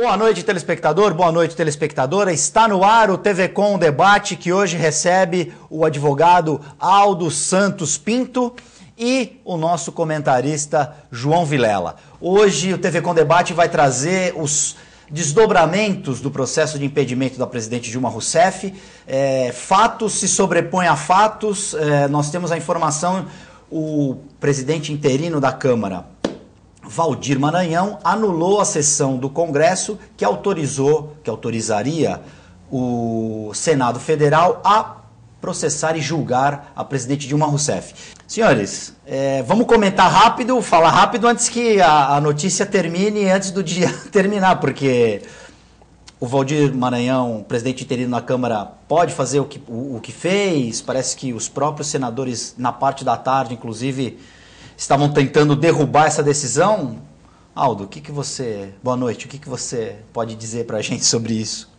Boa noite, telespectador, boa noite, telespectadora. Está no ar o TV Com Debate, que hoje recebe o advogado Aldo Santos Pinto e o nosso comentarista João Vilela. Hoje o TV Com Debate vai trazer os desdobramentos do processo de impedimento da presidente Dilma Rousseff. Fatos se sobrepõem a fatos. Nós temos a informação, o presidente interino da Câmara, Valdir Maranhão, anulou a sessão do Congresso que autorizaria o Senado Federal a processar e julgar a presidente Dilma Rousseff. Senhores, vamos comentar rápido, falar rápido antes que a notícia termine, antes do dia terminar, porque o Valdir Maranhão, presidente interino da Câmara, pode fazer o que fez. Parece que os próprios senadores, na parte da tarde, inclusive, estavam tentando derrubar essa decisão. Aldo, boa noite, o que você pode dizer para a gente sobre isso?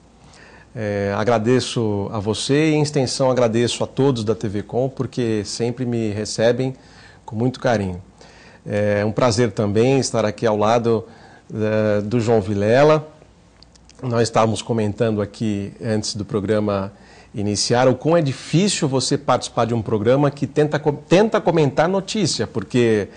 Agradeço a você e, em extensão, agradeço a todos da TV Com, porque sempre me recebem com muito carinho. É um prazer também estar aqui ao lado do João Vilela. Nós estávamos comentando aqui, antes do programa iniciar, o quão é difícil você participar de um programa que tenta comentar notícia, porque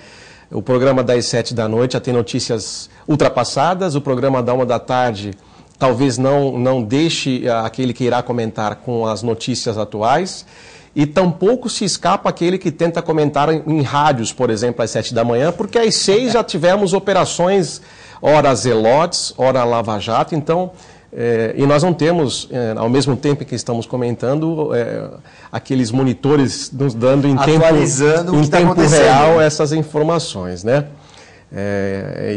o programa das 7 da noite já tem notícias ultrapassadas, o programa da 1 da tarde talvez não deixe aquele que irá comentar com as notícias atuais, e tampouco se escapa aquele que tenta comentar em rádios, por exemplo, às 7 da manhã, porque às 6 já tivemos operações, ora Zelotes, ora Lava Jato, então... e nós não temos, ao mesmo tempo que estamos comentando, aqueles monitores nos dando em tempo real essas informações, né?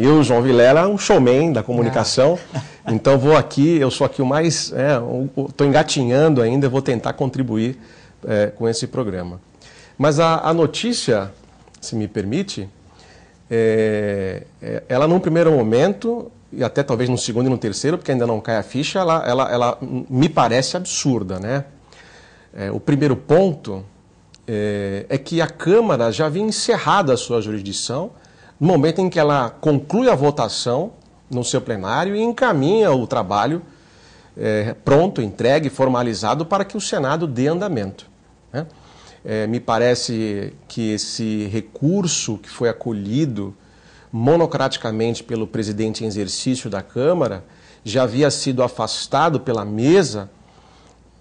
Eu, João Vilela, um showman da comunicação, então eu sou aqui o mais, estou engatinhando ainda, vou tentar contribuir com esse programa. Mas a notícia, se me permite, ela num primeiro momento, e até talvez no segundo e no terceiro, porque ainda não cai a ficha, ela me parece absurda, né? O primeiro ponto é que a Câmara já havia encerrado a sua jurisdição no momento em que ela conclui a votação no seu plenário e encaminha o trabalho pronto, entregue, formalizado para que o Senado dê andamento, né? Me parece que esse recurso que foi acolhido monocraticamente pelo presidente em exercício da Câmara já havia sido afastado pela mesa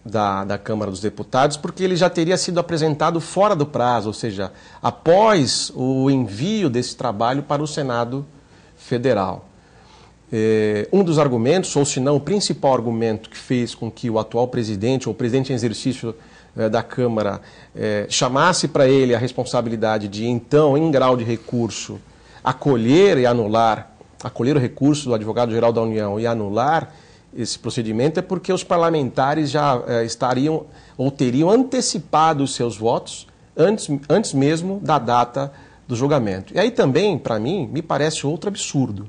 da Câmara dos Deputados, porque ele já teria sido apresentado fora do prazo, ou seja, após o envio desse trabalho para o Senado Federal. Um dos argumentos, ou se não o principal argumento que fez com que o atual presidente, ou o presidente em exercício da Câmara, chamasse para ele a responsabilidade de, então, em grau de recurso, acolher o recurso do advogado-geral da União e anular esse procedimento, é porque os parlamentares já estariam ou teriam antecipado os seus votos antes mesmo da data do julgamento. E aí também, para mim, me parece outro absurdo.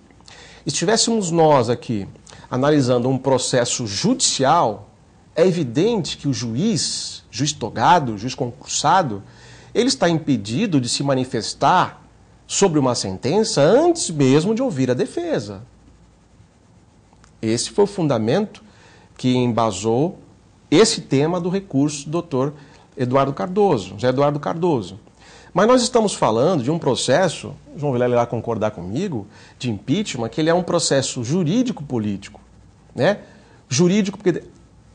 Estivéssemos nós aqui analisando um processo judicial, é evidente que o juiz togado, juiz concursado, ele está impedido de se manifestar sobre uma sentença antes mesmo de ouvir a defesa. Esse foi o fundamento que embasou esse tema do recurso do Dr. José Eduardo Cardoso. Mas nós estamos falando de um processo, João Vilela irá concordar comigo, de impeachment, que ele é um processo jurídico-político, né? Jurídico porque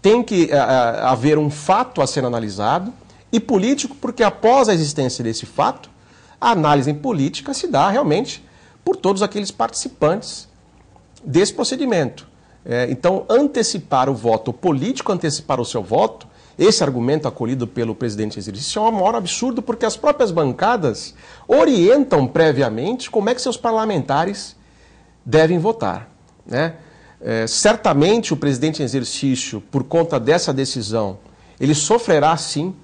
tem que haver um fato a ser analisado, e político porque após a existência desse fato, a análise política se dá realmente por todos aqueles participantes desse procedimento. Então, antecipar o voto, o político antecipar o seu voto, esse argumento acolhido pelo presidente em exercício é um maior absurdo, porque as próprias bancadas orientam previamente como é que seus parlamentares devem votar, né? Certamente o presidente em exercício, por conta dessa decisão, ele sofrerá sim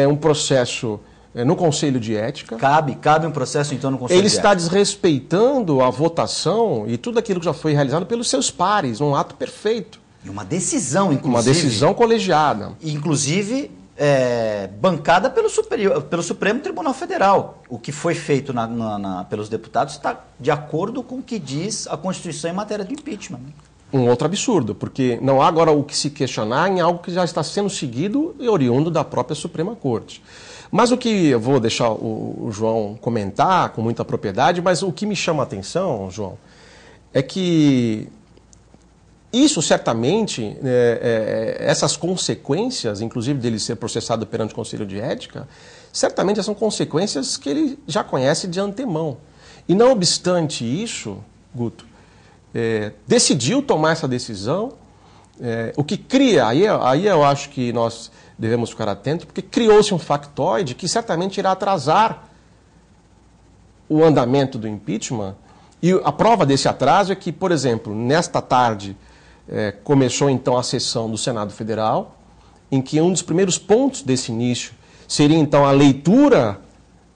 um processo no Conselho de Ética. Cabe um processo, então, no Conselho de Ética. Ele está desrespeitando a votação e tudo aquilo que já foi realizado pelos seus pares, num ato perfeito. E uma decisão, inclusive. Uma decisão colegiada. Inclusive, bancada pelo Supremo Tribunal Federal. O que foi feito pelos deputados está de acordo com o que diz a Constituição em matéria de impeachment. um outro absurdo, porque não há agora o que se questionar em algo que já está sendo seguido e oriundo da própria Suprema Corte. Mas o que eu vou deixar o João comentar com muita propriedade, mas o que me chama a atenção, João, é que isso certamente, essas consequências, inclusive dele ser processado perante o Conselho de Ética, certamente são consequências que ele já conhece de antemão. E não obstante isso, Guto, decidiu tomar essa decisão, o que cria, aí eu acho que nós devemos ficar atentos, porque criou-se um factoide que certamente irá atrasar o andamento do impeachment. E a prova desse atraso é que, por exemplo, nesta tarde começou então a sessão do Senado Federal, em que um dos primeiros pontos desse início seria então a leitura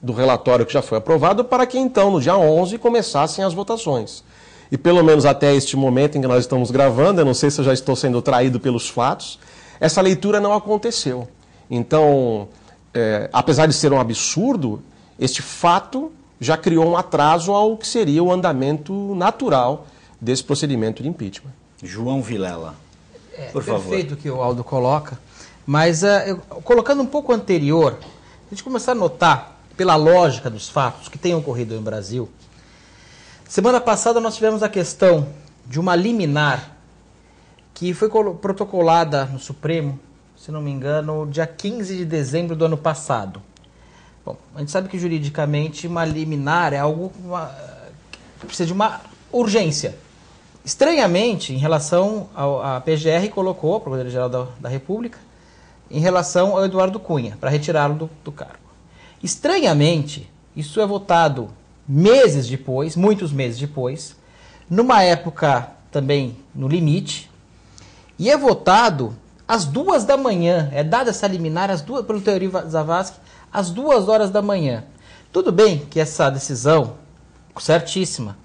do relatório que já foi aprovado, para que então no dia 11 começassem as votações. E pelo menos até este momento em que nós estamos gravando, eu não sei se eu já estou sendo traído pelos fatos, essa leitura não aconteceu. Então, apesar de ser um absurdo, este fato já criou um atraso ao que seria o andamento natural desse procedimento de impeachment. João Vilela, por favor. Perfeito o que o Aldo coloca, mas colocando um pouco anterior, a gente começar a notar, pela lógica dos fatos que têm ocorrido no Brasil, semana passada nós tivemos a questão de uma liminar que foi protocolada no Supremo, se não me engano, dia 15 de dezembro do ano passado. Bom, a gente sabe que juridicamente uma liminar é algo que precisa de uma urgência. Estranhamente, em relação à PGR, colocou, a Procuradoria-Geral da República, em relação ao Eduardo Cunha, para retirá-lo do cargo. Estranhamente, isso é votado meses depois, muitos meses depois, numa época também no limite, e é votado às 2 da manhã, é dada essa liminar pelo Teori Zavascki, às 2 horas da manhã. Tudo bem que essa decisão, certíssima,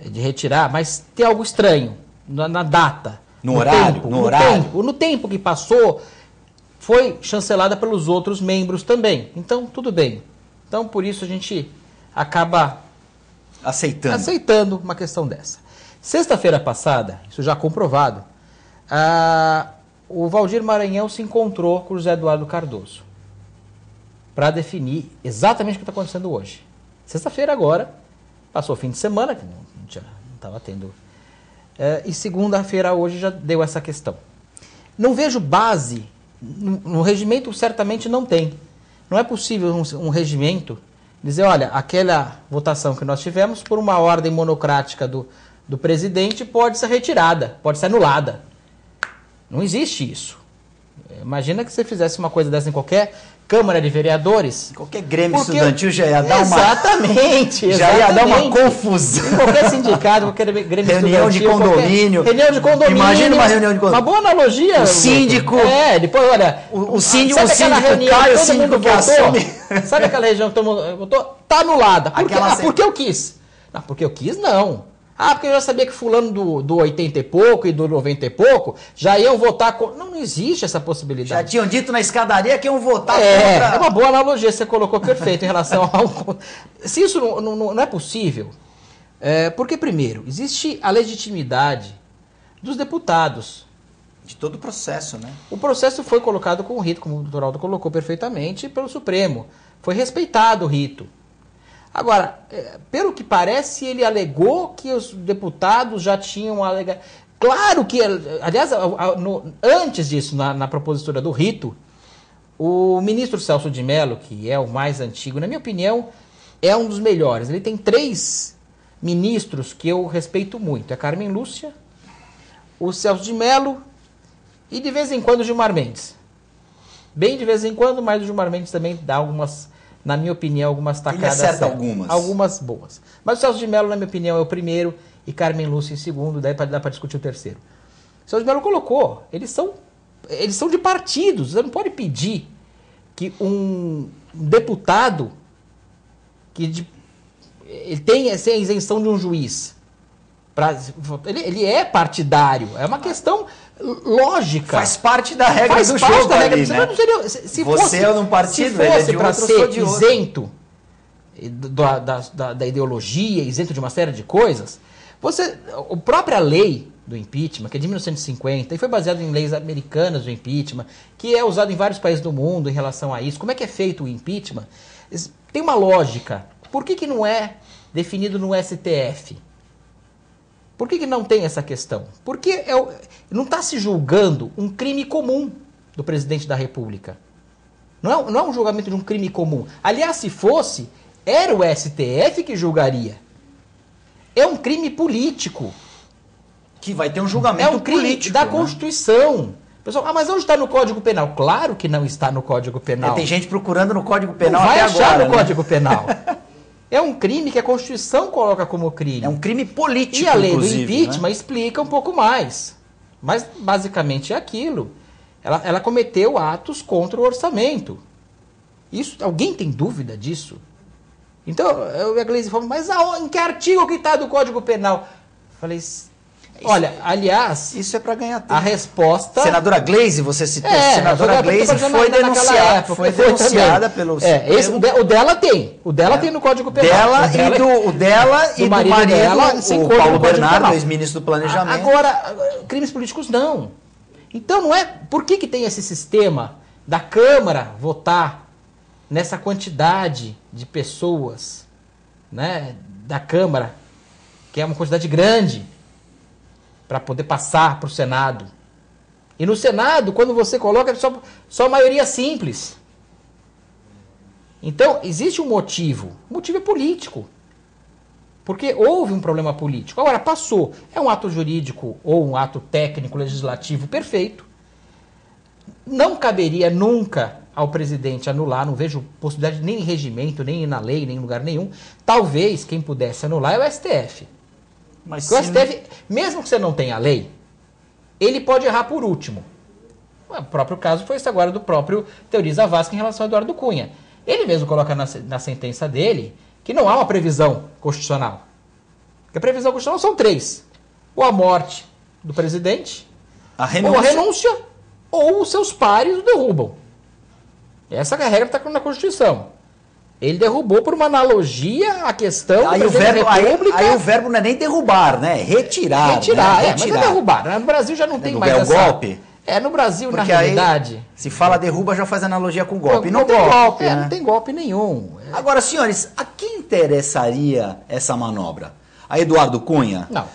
de retirar, mas tem algo estranho na data. No horário? No tempo que passou, foi chancelada pelos outros membros também. Então, tudo bem. Então, por isso a gente acaba aceitando uma questão dessa. Sexta-feira passada, isso já comprovado, o Valdir Maranhão se encontrou com o José Eduardo Cardoso para definir exatamente o que está acontecendo hoje. Sexta-feira agora, passou o fim de semana, que não estava tendo, e segunda-feira hoje já deu essa questão. Não vejo base, no regimento certamente não tem. Não é possível um regimento dizer, olha, aquela votação que nós tivemos por uma ordem monocrática do presidente pode ser retirada, pode ser anulada. Não existe isso. Imagina que você fizesse uma coisa dessa em qualquer Câmara de Vereadores. Qualquer Grêmio estudantil já ia dar uma... Exatamente. Já ia dar uma confusão. Em qualquer sindicato, qualquer Grêmio reunião estudantil. De condomínio. Reunião de condomínio. Imagina uma reunião de condomínio. Uma boa analogia. O síndico. Depois, olha... O síndico reunião, cai, o síndico que assume. Sabe aquela região que todo mundo votou? Tá anulada. Porque eu quis. Não, porque eu quis, não. Porque eu já sabia que fulano do 80 e pouco e do 90 e pouco já iam votar contra. Não existe essa possibilidade. Já tinham dito na escadaria que iam votar contra. É uma boa analogia, você colocou perfeito em relação ao... Se isso não é possível, porque, primeiro, existe a legitimidade dos deputados. De todo o processo, né? O processo foi colocado com o rito, como o doutor Aldo colocou perfeitamente, pelo Supremo. Foi respeitado o rito. Agora, pelo que parece, ele alegou que os deputados já tinham alegado. Claro que, aliás, antes disso, na propositura do rito, o ministro Celso de Mello, que é o mais antigo, na minha opinião, é um dos melhores. Ele tem 3 ministros que eu respeito muito. É Carmen Lúcia, o Celso de Mello e, de vez em quando, o Gilmar Mendes. Bem de vez em quando, mas o Gilmar Mendes também dá algumas... Na minha opinião, algumas tacadas. Ele acerta algumas. Algumas boas. Mas o Celso de Mello, na minha opinião, é o primeiro e Carmen Lúcia em segundo, daí dá para discutir o terceiro. O Celso de Mello colocou, eles são de partidos. Você não pode pedir que um deputado ele tenha essa isenção de um juiz. Ele é partidário. É uma questão lógica. Faz parte da regra do jogo ali, né? Você é de um partido, se fosse para ser de isento da ideologia, isento de uma série de coisas, a própria lei do impeachment, que é de 1950, e foi baseado em leis americanas do impeachment, que é usado em vários países do mundo em relação a isso. Como é que é feito o impeachment? Tem uma lógica. Por que não é definido no STF? Por que não tem essa questão? Porque não está se julgando um crime comum do presidente da República. Não é um julgamento de um crime comum. Aliás, se fosse, era o STF que julgaria. É um crime político. Que vai ter um julgamento é um crime político, da né? Constituição. Pessoal, mas onde está no Código Penal? Claro que não está no Código Penal. Tem gente procurando no Código Penal não vai até achar agora, no né? Código Penal. É um crime que a Constituição coloca como crime. É um crime político, e a lei do inclusive, impeachment né? explica um pouco mais. Mas basicamente é aquilo. Ela cometeu atos contra o orçamento. Isso, alguém tem dúvida disso? Então, a Gleisi falou, mas em que artigo que está do Código Penal? Falei, olha, aliás, isso é para ganhar tempo. A resposta... Senadora Gleisi, você citou. Senadora Gleisi foi denunciada pelo Supremo. O dela tem. O dela tem no Código Penal. O dela e do marido dela, o Paulo Bernardo, ex-ministro do Planejamento. Agora, crimes políticos não. Então não é... Por que tem esse sistema da Câmara votar nessa quantidade de pessoas, né, da Câmara, que é uma quantidade grande, para poder passar para o Senado? E no Senado, quando você coloca, só maioria simples. Então, existe um motivo. O motivo é político. Porque houve um problema político. Agora, passou. É um ato jurídico ou um ato técnico, legislativo perfeito. Não caberia nunca ao presidente anular, não vejo possibilidade nem em regimento, nem na lei, nem em lugar nenhum. Talvez quem pudesse anular é o STF. Mas o STF, mesmo que você não tenha lei, ele pode errar por último. O próprio caso foi esse agora do próprio Teori Zavascki em relação ao Eduardo Cunha. Ele mesmo coloca na sentença dele que não há uma previsão constitucional. Porque a previsão constitucional são 3. Ou a morte do presidente, ou a renúncia, ou os seus pares o derrubam. Essa regra está na Constituição. Ele derrubou por uma analogia à questão aí do presidente da República. Aí o verbo não é nem derrubar, né? Retirar. Retirar, né? mas é derrubar. No Brasil já não tem mais essa... golpe? No Brasil, porque na realidade... Aí, se fala derruba, já faz analogia com golpe. Não tem golpe, né? Não tem golpe nenhum. Agora, senhores, a quem interessaria essa manobra? A Eduardo Cunha? Não.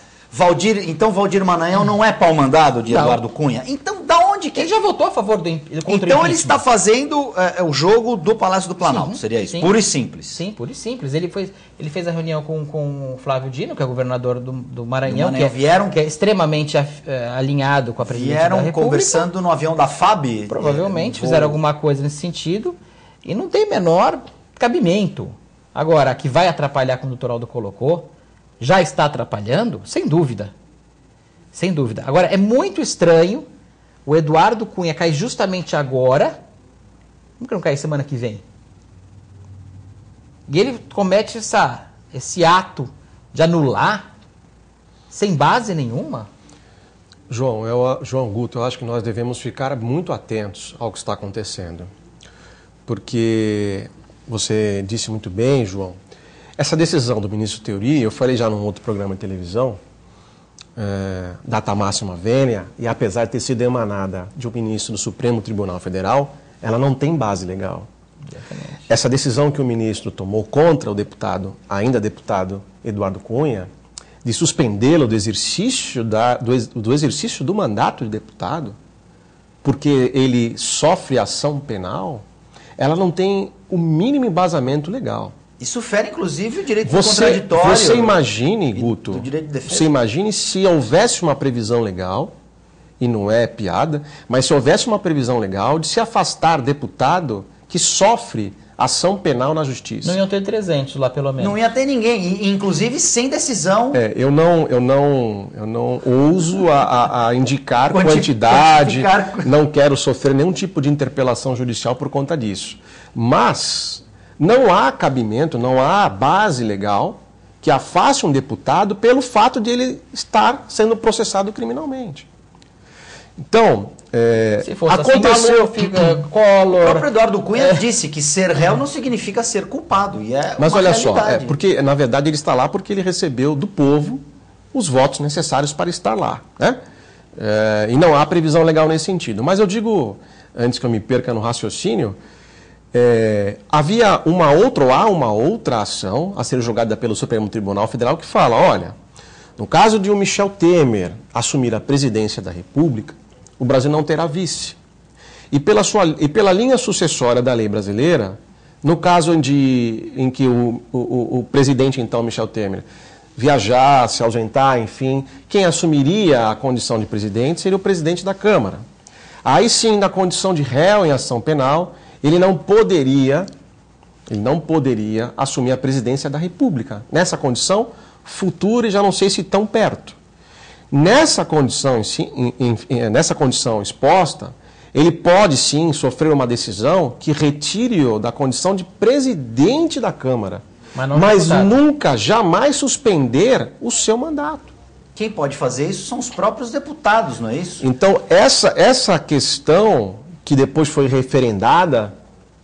Então Valdir Maranhão não é pau-mandado de Eduardo Cunha? Então, da onde que... Ele já votou a favor do contra Então ele está fazendo o jogo do Palácio do Planalto, seria isso? Sim. Puro e simples. Sim, puro e simples. Ele fez a reunião com o Flávio Dino, que é o governador do Maranhão, que é extremamente alinhado com a presidência da República. Vieram conversando no avião da FAB? Provavelmente, fizeram alguma coisa nesse sentido. E não tem menor cabimento. Agora, que vai atrapalhar, como o doutor Aldo colocou, já está atrapalhando? Sem dúvida. Sem dúvida. Agora, é muito estranho o Eduardo Cunha cair justamente agora. Como que não cai semana que vem? E ele comete esse ato de anular sem base nenhuma? João Guto, eu acho que nós devemos ficar muito atentos ao que está acontecendo. Porque você disse muito bem, João, essa decisão do ministro Teori, eu falei já num outro programa de televisão, data máxima vênia, e apesar de ter sido emanada de um ministro do Supremo Tribunal Federal, ela não tem base legal. Exatamente. Essa decisão que o ministro tomou contra o ainda deputado Eduardo Cunha, de suspendê-lo do exercício do mandato de deputado, porque ele sofre ação penal, ela não tem o mínimo embasamento legal. Isso fere, inclusive, o direito do contraditório. Você imagine, Guto, do direito de defesa. Você imagine se houvesse uma previsão legal, e não é piada, mas se houvesse uma previsão legal de se afastar deputado que sofre ação penal na justiça. Não iam ter 300 lá, pelo menos. Não ia ter ninguém, inclusive sem decisão. Eu não ouso a indicar quantidade, não quero sofrer nenhum tipo de interpelação judicial por conta disso. Mas não há cabimento, não há base legal que afaste um deputado pelo fato de ele estar sendo processado criminalmente. Então, se fosse aconteceu... Assim, Collor... O próprio Eduardo Cunha disse que ser réu não significa ser culpado. E é Mas uma olha realidade. só, porque na verdade ele está lá porque ele recebeu do povo os votos necessários para estar lá, né? E não há previsão legal nesse sentido. Mas eu digo, antes que eu me perca no raciocínio, há uma outra ação a ser julgada pelo Supremo Tribunal Federal que fala, olha, no caso de o Michel Temer assumir a presidência da República, o Brasil não terá vice. E pela linha sucessória da lei brasileira, no caso em que o presidente, então, Michel Temer, viajar, se ausentar, enfim, quem assumiria a condição de presidente seria o presidente da Câmara. Aí sim, na condição de réu em ação penal, ele não poderia assumir a presidência da República. Nessa condição futura e já não sei se tão perto. Nessa condição exposta, ele pode sim sofrer uma decisão que retire-o da condição de presidente da Câmara, mas nunca, jamais suspender o seu mandato. Quem pode fazer isso são os próprios deputados, não é isso? Então, essa questão que depois foi referendada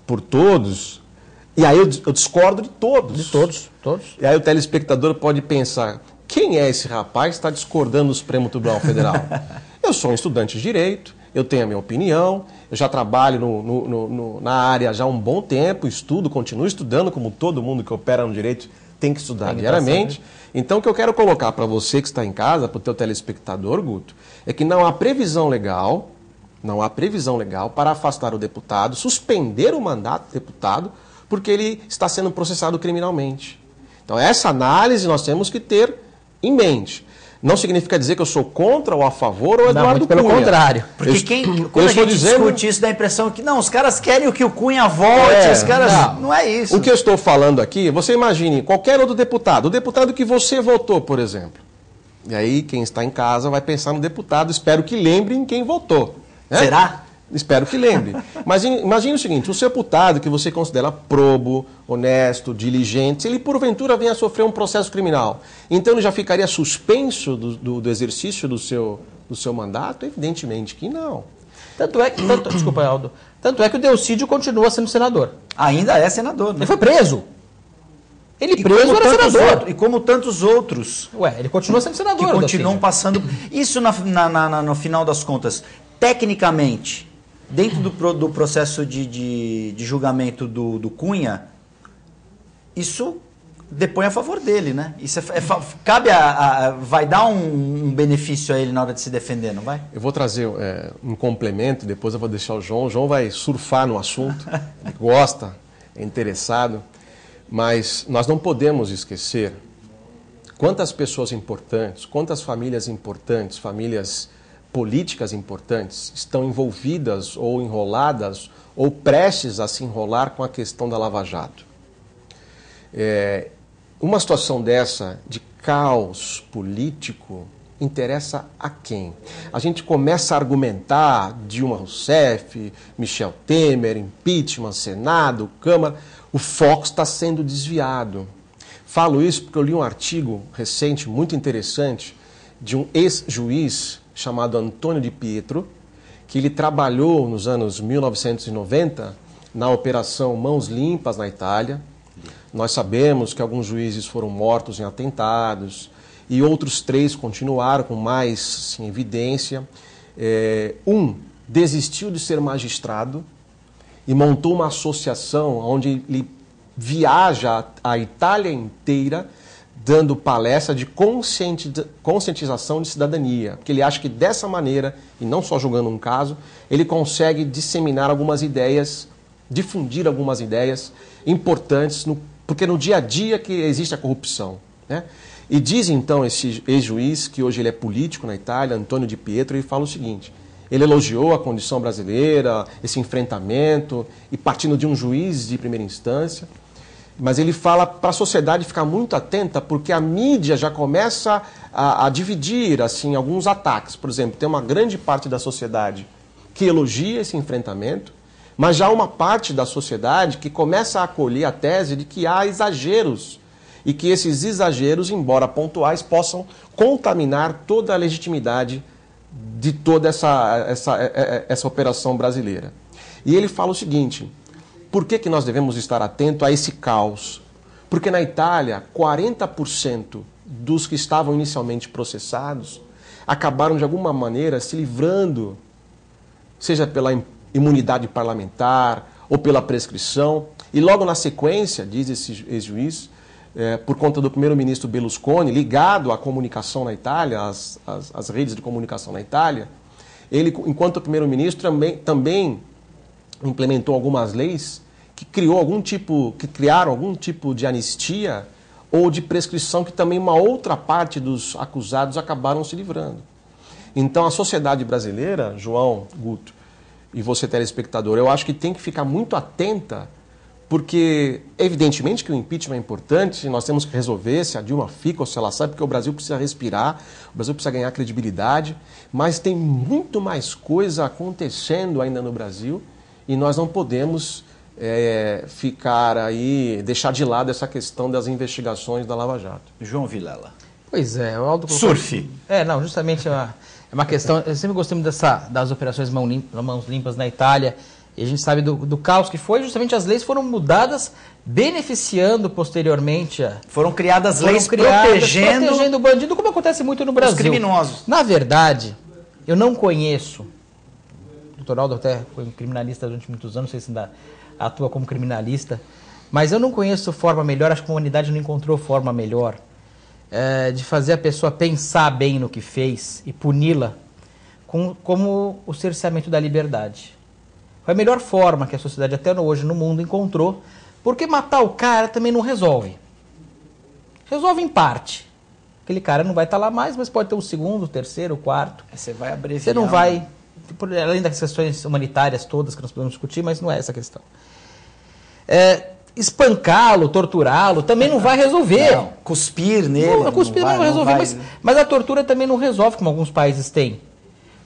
por todos, e aí eu discordo de todos. De todos. E aí o telespectador pode pensar, quem é esse rapaz que está discordando do Supremo Tribunal Federal? Eu sou um estudante de Direito, eu tenho a minha opinião, eu já trabalho na área já há um bom tempo, continuo estudando, como todo mundo que opera no direito tem que estudar diariamente. Então, o que eu quero colocar para você que está em casa, para o teu telespectador, Guto, é que não há previsão legal para afastar o deputado, suspender o mandato do deputado, porque ele está sendo processado criminalmente. Então, essa análise nós temos que ter em mente. Não significa dizer que eu sou contra ou a favor ou Eduardo Cunha. Pelo contrário. Porque quando a gente discute isso, dá a impressão que não, os caras querem que o Cunha volte, os caras... Não é isso. O que eu estou falando aqui, você imagine qualquer outro deputado, o deputado que você votou, por exemplo. E aí quem está em casa vai pensar no deputado, espero que lembrem quem votou. Né? Será? Espero que lembre. Mas imagine o seguinte, o seu deputado que você considera probo, honesto, diligente, se ele porventura venha a sofrer um processo criminal, então ele já ficaria suspenso do exercício do seu mandato? Evidentemente que não. Desculpa, Aldo. Tanto é que o Delcídio continua sendo senador. Ainda é senador, né? Ele foi preso. Ele preso era senador. E como tantos outros. Ele continua sendo senador. Que continuam passando... Isso no final das contas, tecnicamente... Dentro do processo de julgamento do Cunha, isso depõe a favor dele, né? Isso vai dar um benefício a ele na hora de se defender, não vai? Eu vou trazer um complemento, depois eu vou deixar o João. O João vai surfar no assunto, ele gosta, é interessado, mas nós não podemos esquecer quantas pessoas importantes, quantas famílias importantes, famílias políticas importantes estão envolvidas ou enroladas ou prestes a se enrolar com a questão da Lava Jato. Uma situação dessa, de caos político, interessa a quem? A gente começa a argumentar Dilma Rousseff, Michel Temer, impeachment, Senado, Câmara, o foco está sendo desviado. Falo isso porque eu li um artigo recente, muito interessante, de um ex-juiz chamado Antônio de Pietro, que ele trabalhou nos anos 1990 na Operação Mãos Limpas na Itália. Nós sabemos que alguns juízes foram mortos em atentados e outros 3 continuaram com mais sim, evidência. Um desistiu de ser magistrado e montou uma associação onde ele viaja a Itália inteira dando palestra de conscientização de cidadania, porque ele acha que dessa maneira, e não só julgando um caso, ele consegue disseminar algumas ideias, difundir algumas ideias importantes, porque no dia a dia que existe a corrupção. Né? E diz então esse ex-juiz, que hoje ele é político na Itália, Antônio de Pietro, ele fala o seguinte, ele elogiou a condição brasileira, esse enfrentamento, e partindo de um juiz de primeira instância, mas ele fala para a sociedade ficar muito atenta, porque a mídia já começa a dividir assim, alguns ataques. Por exemplo, tem uma grande parte da sociedade que elogia esse enfrentamento, mas já há uma parte da sociedade que começa a acolher a tese de que há exageros, e que esses exageros, embora pontuais, possam contaminar toda a legitimidade de toda essa operação brasileira. E ele fala o seguinte... Por que nós devemos estar atentos a esse caos? Porque na Itália, 40% dos que estavam inicialmente processados acabaram de alguma maneira se livrando, seja pela imunidade parlamentar ou pela prescrição. E logo na sequência, diz esse ex-juiz, por conta do primeiro-ministro Berlusconi, ligado à comunicação na Itália, às redes de comunicação na Itália, ele, enquanto primeiro-ministro, também implementou algumas leis que criaram algum tipo de anistia ou de prescrição que também uma outra parte dos acusados acabaram se livrando. Então a sociedade brasileira, João, Guto, e você telespectador, eu acho que tem que ficar muito atenta, porque evidentemente que o impeachment é importante, nós temos que resolver se a Dilma fica ou se ela sai, porque o Brasil precisa respirar, o Brasil precisa ganhar credibilidade, mas tem muito mais coisa acontecendo ainda no Brasil e nós não podemos deixar de lado essa questão das investigações da Lava Jato. João Vilela. Pois é, o Aldo... Surf. Não, justamente é uma questão, eu sempre gostei muito das operações mãos limpas na Itália, e a gente sabe do caos que foi, justamente as leis foram mudadas, beneficiando posteriormente Foram criadas leis protegendo o bandido, como acontece muito no Brasil. Os criminosos. Na verdade, eu não conheço, o doutor Aldo até foi criminalista durante muitos anos, não sei se ainda atua como criminalista, mas eu não conheço forma melhor, acho que a humanidade não encontrou forma melhor de fazer a pessoa pensar bem no que fez e puni-la como o cerceamento da liberdade. Foi a melhor forma que a sociedade até hoje no mundo encontrou, porque matar o cara também não resolve. Resolve em parte. Aquele cara não vai estar lá mais, mas pode ter um segundo, terceiro, quarto. Você vai abreviar. Você não vai, além das questões humanitárias todas que nós podemos discutir, mas não é essa a questão. Espancá-lo, torturá-lo, também não vai resolver. Não, cuspir nele. Cuspir não vai resolver, mas a tortura também não resolve, como alguns países têm.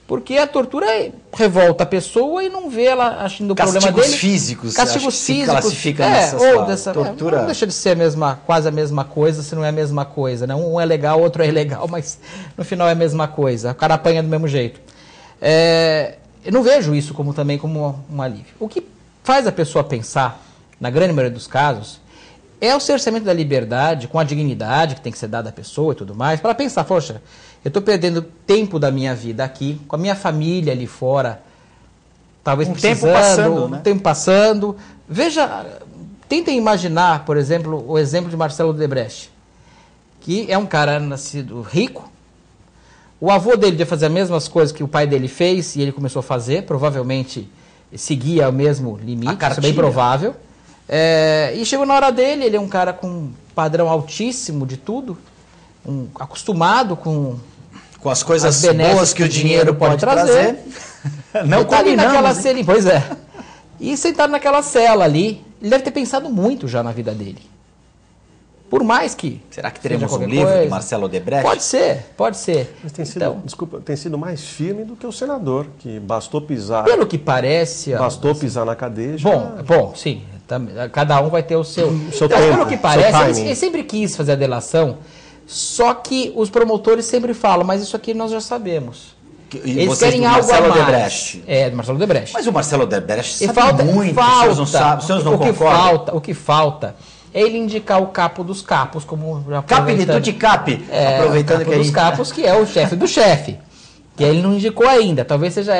Porque a tortura revolta a pessoa e não vê ela achando o problema dele. Físicos, castigos físicos. Classifica nessa tortura. Não deixa de ser quase a mesma coisa, se não é a mesma coisa. Né? Um é legal, outro é ilegal, mas no final é a mesma coisa. O cara apanha do mesmo jeito. Eu não vejo isso também como um alívio. O que faz a pessoa pensar, na grande maioria dos casos, é o cerceamento da liberdade, com a dignidade que tem que ser dada à pessoa e tudo mais, para pensar, poxa, eu estou perdendo tempo da minha vida aqui, com a minha família ali fora, talvez precisando, tempo passando. Veja, tentem imaginar, por exemplo, o exemplo de Marcelo Odebrecht, que é um cara nascido rico, o avô dele devia fazer as mesmas coisas que o pai dele fez e ele começou a fazer, provavelmente seguia o mesmo limite, isso é bem provável. E chegou na hora dele, ele é um cara com um padrão altíssimo de tudo, acostumado com as coisas boas que o dinheiro pode trazer. Não combinamos, pois é. E sentado naquela cela ali, ele deve ter pensado muito já na vida dele. Por mais que... Será que teremos um livro de Marcelo Odebrecht? Pode ser. Mas tem sido mais firme do que o senador, que bastou pisar... Pelo que parece... Bastou pisar na cadeia. Bom, sim. Cada um vai ter o seu tempo. Pelo que parece, ele sempre quis fazer a delação, só que os promotores sempre falam, mas isso aqui nós já sabemos. Eles querem algo a mais. Odebrecht. Do Marcelo Odebrecht. Mas o Marcelo Odebrecht sabe muito, os senhores não sabem, os senhores não concordam. O que falta é ele indicar o capo dos capos, como já Capilito de cap, aproveitando que dos capos, que é o chefe do chefe. Que ele não indicou ainda. Talvez seja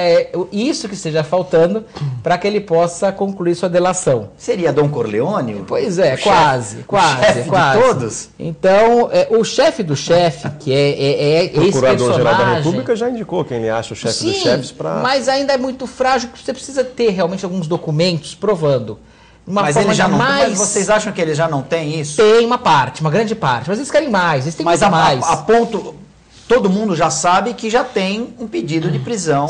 isso que esteja faltando para que ele possa concluir sua delação. Seria Dom Corleone? Pois é, quase. De todos? Então, o chefe do chefe, que é esse personagem... O Procurador-Geral da República já indicou quem ele acha o chefe dos chefes para... mas ainda é muito frágil, porque você precisa ter realmente alguns documentos provando. Mas ele já não tem. Mas vocês acham que ele já não tem isso? Tem uma grande parte. Mas eles querem mais, eles têm muito mais. A ponto... Todo mundo já sabe que já tem um pedido de prisão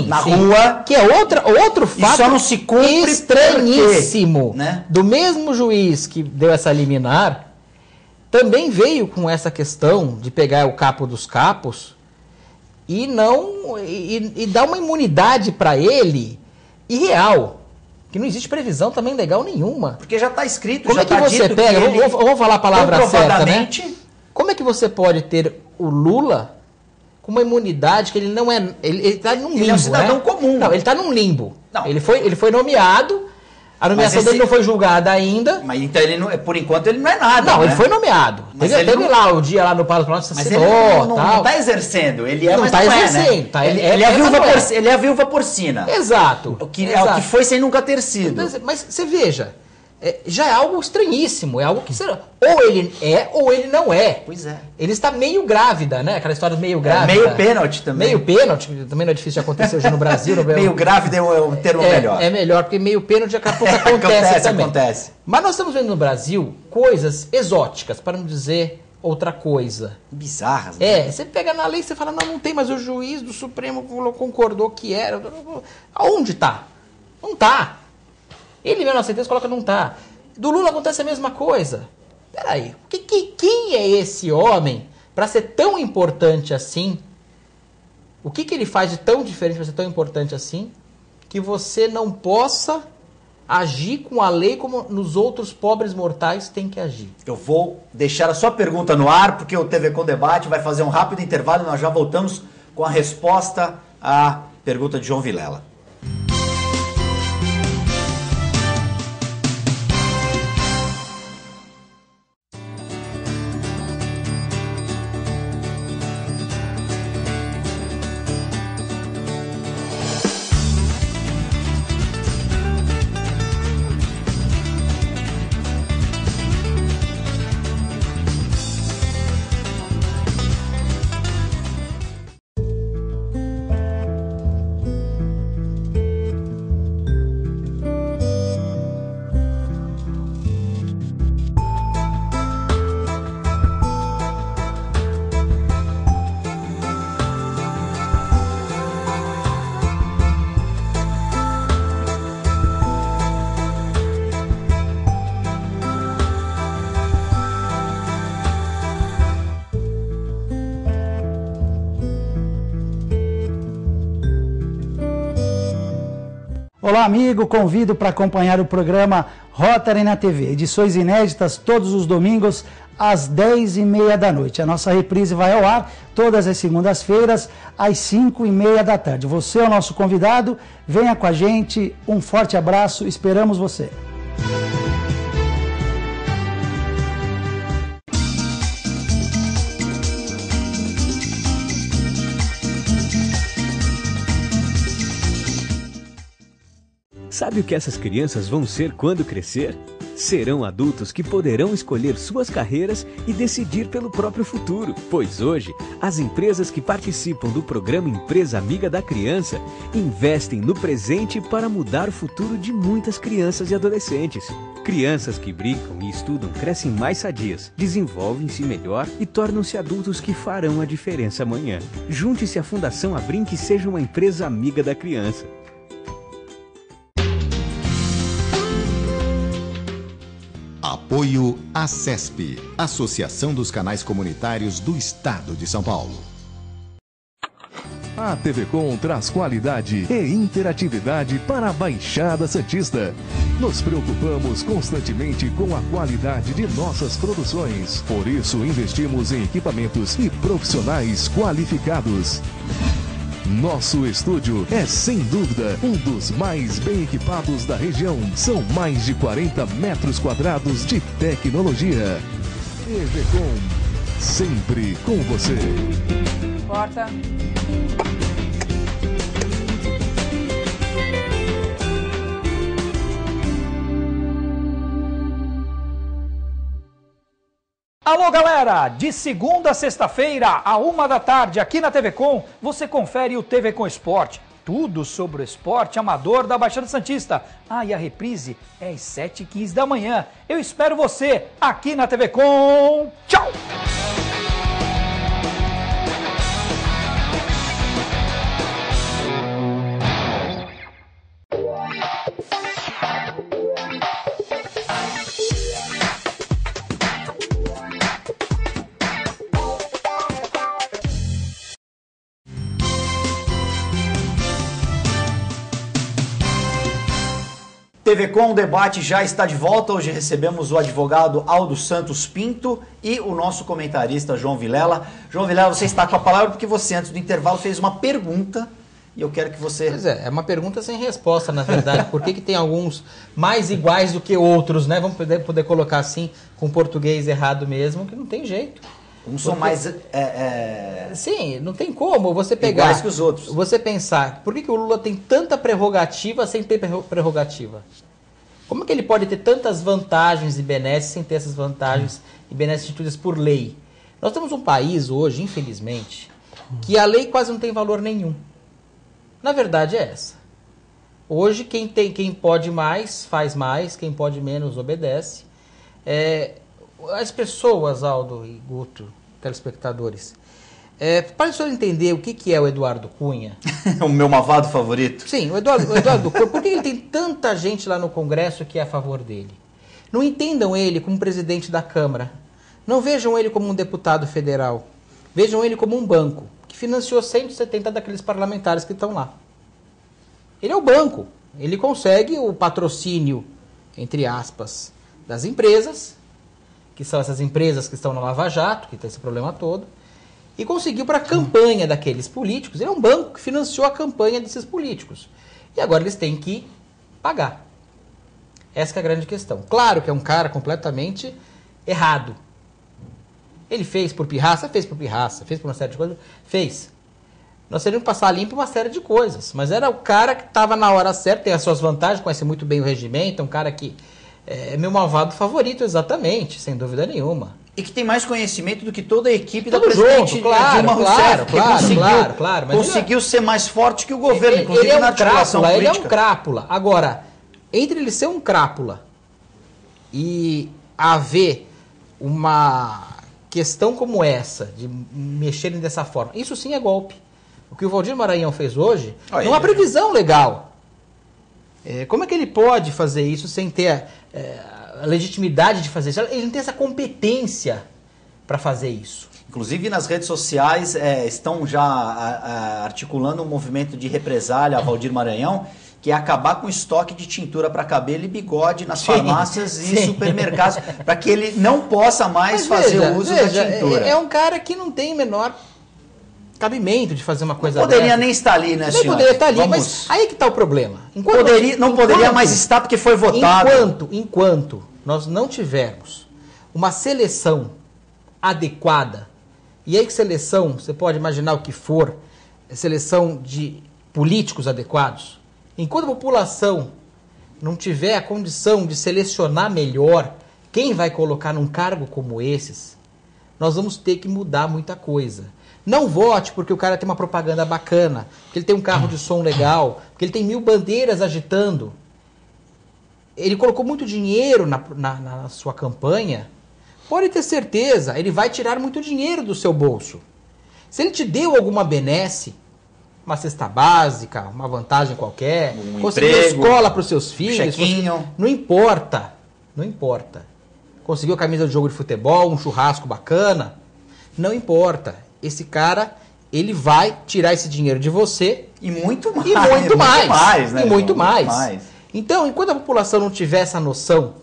na rua. Que é outro fato e só não se cumpre estranhíssimo. Né? Do mesmo juiz que deu essa liminar, também veio com essa questão de pegar o capo dos capos e dar uma imunidade para ele irreal. Que não existe previsão também legal nenhuma. Porque já está escrito, como já está dito. Como é que você pega? Vamos falar a palavra certa, né? Como é que você pode ter o Lula com uma imunidade que ele não é... Ele está num limbo, ele é um cidadão comum. Não, ele está num limbo. Não. Ele foi nomeado A nomeação dele não foi julgada ainda. Mas então ele não, por enquanto ele não é nada. Não, né? ele foi nomeado. Mas Teve não... lá o dia lá no Palácio, mas ele não está exercendo. Ele é, não mas tá não exercendo. É, né? Tá, ele é a viúva porcina. Exato. O que foi sem nunca ter sido. Mas você veja, já é algo estranhíssimo. É algo que ou ele é ou ele não é. Pois é. Ele está meio grávida, né? Aquela história do meio grávida. Meio pênalti também. Meio pênalti, que também não é difícil de acontecer hoje no Brasil. Meio grávida é um termo melhor. É melhor, porque meio pênalti daqui a pouco acontece também. Acontece. Mas nós estamos vendo no Brasil coisas exóticas, para não dizer outra coisa. Bizarras. Né? Você pega na lei e você fala, não tem, mas o juiz do Supremo concordou que era. Aonde tá? Não tá. Ele mesmo na sentença coloca não tá. Do Lula acontece a mesma coisa. Peraí, quem é esse homem para ser tão importante assim? O que ele faz de tão diferente para ser tão importante assim que você não possa agir com a lei como nos outros pobres mortais tem que agir? Eu vou deixar a sua pergunta no ar, porque o TV Com Debate vai fazer um rápido intervalo e nós já voltamos com a resposta à pergunta de João Vilela. Olá, amigo, convido para acompanhar o programa Rotary na TV, edições inéditas todos os domingos às 10h30 da noite. A nossa reprise vai ao ar todas as segundas-feiras às 5h30 da tarde. Você é o nosso convidado, venha com a gente, um forte abraço, esperamos você. Sabe o que essas crianças vão ser quando crescer? Serão adultos que poderão escolher suas carreiras e decidir pelo próprio futuro. Pois hoje, as empresas que participam do programa Empresa Amiga da Criança investem no presente para mudar o futuro de muitas crianças e adolescentes. Crianças que brincam e estudam crescem mais sadias, desenvolvem-se melhor e tornam-se adultos que farão a diferença amanhã. Junte-se à Fundação Abrinq e seja uma empresa amiga da criança. Apoio ACESP, Associação dos Canais Comunitários do Estado de São Paulo. A TV Com traz qualidade e interatividade para a Baixada Santista. Nos preocupamos constantemente com a qualidade de nossas produções. Por isso, investimos em equipamentos e profissionais qualificados. Nosso estúdio é, sem dúvida, um dos mais bem equipados da região. São mais de 40 metros quadrados de tecnologia. TV Com, sempre com você. Porta. Alô, galera! De segunda a sexta-feira, à 1 da tarde, aqui na TV Com, você confere o TV Com Esporte. Tudo sobre o esporte amador da Baixada Santista. E a reprise é às 7h15 da manhã. Eu espero você aqui na TV Com. Tchau! TV Com Debate já está de volta. Hoje recebemos o advogado Aldo Santos Pinto e o nosso comentarista João Vilela. João Vilela, você está com a palavra porque você, antes do intervalo, fez uma pergunta e eu quero que você... Pois é uma pergunta sem resposta, na verdade. Por que tem alguns mais iguais do que outros, né? Vamos poder colocar assim, com português errado mesmo, que não tem jeito. Uns são mais... Sim, não tem como você pegar... iguais que os outros. Você pensar, por que o Lula tem tanta prerrogativa sem ter prerrogativa? Como é que ele pode ter tantas vantagens e benesses sem ter essas vantagens e benesses instituídas por lei? Nós temos um país hoje, infelizmente, que a lei quase não tem valor nenhum. Na verdade é essa. Hoje quem pode mais, faz mais, quem pode menos, obedece. As pessoas, Aldo e Guto, telespectadores, para o senhor entender o que é o Eduardo Cunha... O meu malvado favorito. Sim, o Eduardo Cunha, por que ele tem tanta gente lá no Congresso que é a favor dele? Não entendam ele como presidente da Câmara. Não vejam ele como um deputado federal. Vejam ele como um banco que financiou 170 daqueles parlamentares que estão lá. Ele é o banco. Ele consegue o patrocínio, entre aspas, das empresas, que são essas empresas que estão na Lava Jato, que tem esse problema todo, e conseguiu para a campanha daqueles políticos. Ele é um banco que financiou a campanha desses políticos. E agora eles têm que pagar. Essa que é a grande questão. Claro que é um cara completamente errado. Ele fez por pirraça, fez por uma série de coisas, fez. Nós teríamos que passar limpo uma série de coisas, mas era o cara que estava na hora certa, tem as suas vantagens, conhece muito bem o regimento, é um cara que é meu malvado favorito, exatamente, sem dúvida nenhuma. E que tem mais conhecimento do que toda a equipe Tudo da presidente junto, claro, Dilma Rousseff, claro, mas conseguiu ser mais forte que o governo, ele é na um articulação crápula, política. ele é um crápula. Agora, entre ele ser um crápula e haver uma questão como essa, de mexerem dessa forma, isso sim é golpe. O que o Valdir Maranhão fez hoje não há previsão legal. Como é que ele pode fazer isso sem ter a legitimidade de fazer isso? Ele não tem essa competência para fazer isso. Inclusive nas redes sociais estão já articulando um movimento de represália a Valdir Maranhão, que é acabar com o estoque de tintura para cabelo e bigode nas farmácias e supermercados, para que ele não possa mais fazer o uso da tintura. É um cara que não tem o menor cabimento de fazer uma coisa dessa. Não poderia nem estar ali, né, senhor? Nem poderia estar ali, mas aí que está o problema. Não poderia mais estar porque foi votado. Enquanto nós não tivermos uma seleção adequada, e aí que seleção, você pode imaginar o que for, seleção de políticos adequados, enquanto a população não tiver a condição de selecionar melhor quem vai colocar num cargo como esses, nós vamos ter que mudar muita coisa. Não vote porque o cara tem uma propaganda bacana, porque ele tem um carro de som legal, porque ele tem 1000 bandeiras agitando. Ele colocou muito dinheiro na sua campanha. Pode ter certeza, ele vai tirar muito dinheiro do seu bolso. Se ele te deu alguma benesse, uma cesta básica, uma vantagem qualquer, conseguiu escola para os seus filhos, não importa, não importa. Conseguiu a camisa de jogo de futebol, um churrasco bacana, não importa. Esse cara, ele vai tirar esse dinheiro de você e muito mais. E muito mais. Então, enquanto a população não tiver essa noção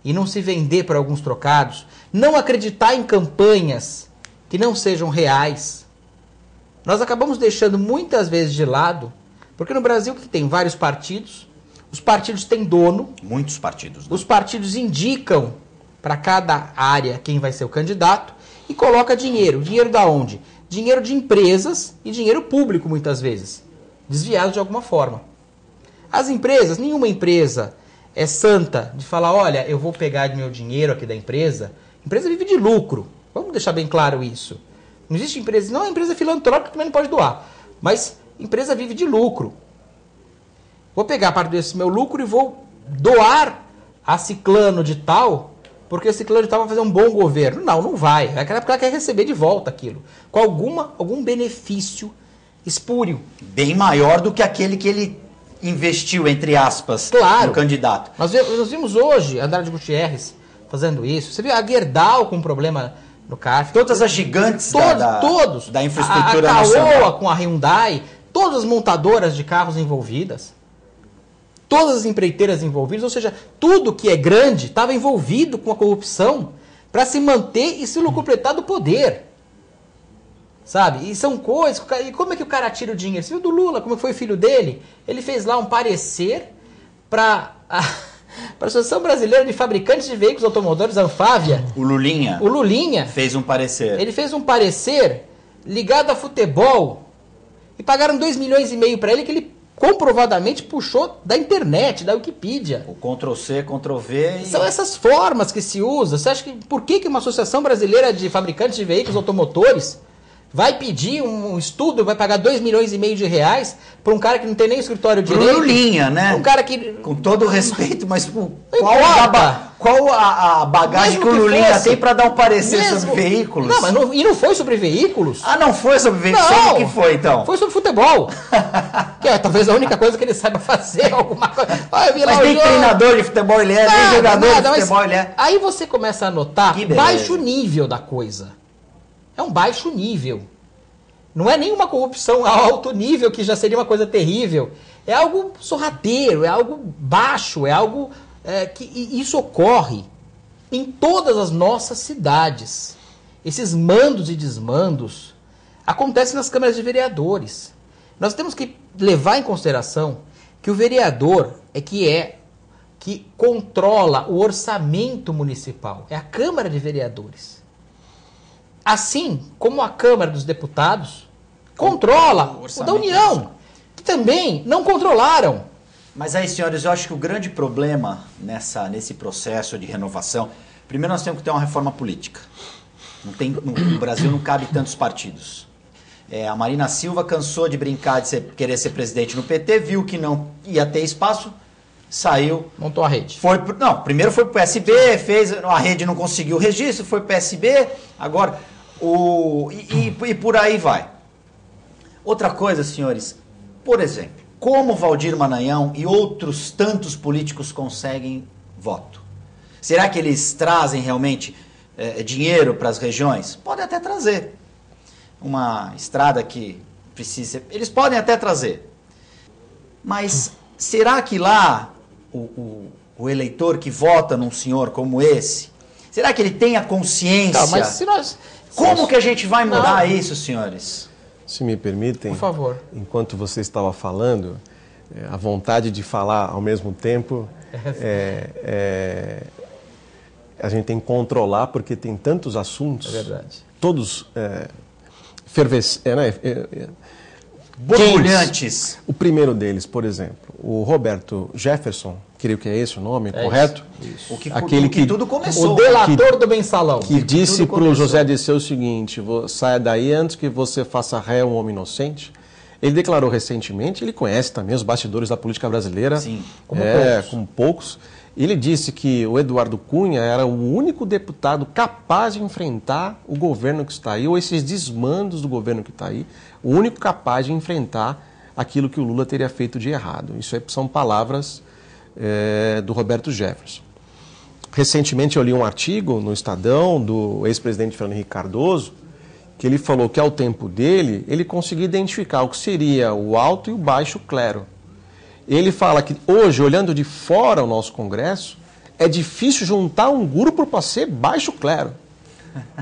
e não se vender por alguns trocados, não acreditar em campanhas que não sejam reais, nós acabamos deixando muitas vezes de lado, porque no Brasil que tem vários partidos, os partidos têm dono. Muitos partidos. Né? Os partidos indicam para cada área quem vai ser o candidato e coloca dinheiro. Dinheiro da onde? Dinheiro de empresas e dinheiro público muitas vezes, desviado de alguma forma. As empresas, nenhuma empresa é santa de falar, olha, eu vou pegar meu dinheiro aqui da empresa. A empresa vive de lucro. Vamos deixar bem claro isso. Não existe empresa, não, a empresa filantrópica também não pode doar. Mas empresa vive de lucro. Vou pegar parte desse meu lucro e vou doar a ciclano de tal, porque o ciclano de tal vai fazer um bom governo. Não, não vai. Naquela época ela quer receber de volta aquilo. Com algum benefício espúrio. Bem maior do que aquele que ele investiu, entre aspas, no candidato. Nós vimos hoje Andrade Gutierrez fazendo isso. Você viu a Gerdau com problema no CARF. Todas as gigantes todos. Da infraestrutura a nacional. Caoa com a Hyundai, todas as montadoras de carros envolvidas, todas as empreiteiras envolvidas, ou seja, tudo que é grande estava envolvido com a corrupção para se manter e se lucupletar do poder. Sabe? E são coisas... E como é que o cara tira o dinheiro? Você viu do Lula, como foi o filho dele? Ele fez lá um parecer para a Associação Brasileira de Fabricantes de Veículos Automotores, a Anfávia. O Lulinha fez um parecer. Ele fez um parecer ligado a futebol e pagaram 2,5 milhões para ele, que ele comprovadamente puxou da internet, da Wikipedia. O Ctrl-C, Ctrl-V... São essas formas que se usa. Você acha que... Por que uma Associação Brasileira de Fabricantes de Veículos Automotores vai pedir um estudo, vai pagar 2,5 milhões de reais para um cara que não tem nem escritório direito? Lulinha, né? Um cara que... Com todo o respeito, mas qual a bagagem que o Lulinha tem para dar um parecer sobre veículos? Não, mas e não foi sobre veículos? Ah, não foi sobre veículos? Não, sobre o que foi, então? Foi sobre futebol. Que é talvez a única coisa que ele saiba fazer, alguma coisa. Mas nem treinador de futebol ele é, nem jogador de futebol ele é. Aí você começa a notar baixo nível da coisa. É um baixo nível. Não é nenhuma corrupção a alto nível, que já seria uma coisa terrível. É algo sorrateiro, é algo baixo, é algo que isso ocorre em todas as nossas cidades. Esses mandos e desmandos acontecem nas câmaras de vereadores. Nós temos que levar em consideração que o vereador que controla o orçamento municipal. É a Câmara de Vereadores. Assim como a Câmara dos Deputados controla o da União, que também não controlaram. Mas aí, senhores, eu acho que o grande problema nesse processo de renovação, primeiro nós temos que ter uma reforma política. No Brasil não cabe tantos partidos. A Marina Silva cansou de brincar de querer ser presidente no PT, viu que não ia ter espaço, saiu. Montou a rede. Primeiro foi pro PSB, a rede não conseguiu o registro, foi pro PSB, agora... E por aí vai. Outra coisa, senhores, por exemplo, como Valdir Maranhão e outros tantos políticos conseguem voto? Será que eles trazem realmente dinheiro para as regiões? Podem até trazer. Uma estrada que precisa... Eles podem até trazer. Mas será que lá o eleitor que vota num senhor como esse, será que ele tem a consciência... Não, mas se nós... Como que a gente vai mudar isso, senhores? Se me permitem, por favor. Enquanto você estava falando, a vontade de falar ao mesmo tempo, a gente tem que controlar, porque tem tantos assuntos, todos borbulhantes. O primeiro deles, por exemplo, o Roberto Jefferson, creio que é esse o nome, correto? Isso. Aquele que tudo começou. O delator do mensalão. Que disse para o José Dirceu o seguinte: saia daí antes que você faça ré um homem inocente. Ele declarou recentemente, ele conhece também os bastidores da política brasileira, sim, como poucos. Ele disse que o Eduardo Cunha era o único deputado capaz de enfrentar o governo que está aí, ou esses desmandos do governo que está aí, o único capaz de enfrentar aquilo que o Lula teria feito de errado. Isso aí são palavras do Roberto Jefferson. Recentemente eu li um artigo no Estadão do ex-presidente Fernando Henrique Cardoso, que ele falou que ao tempo dele, ele conseguia identificar o que seria o alto e o baixo clero. Ele fala que hoje, olhando de fora o nosso Congresso, é difícil juntar um grupo para ser baixo clero.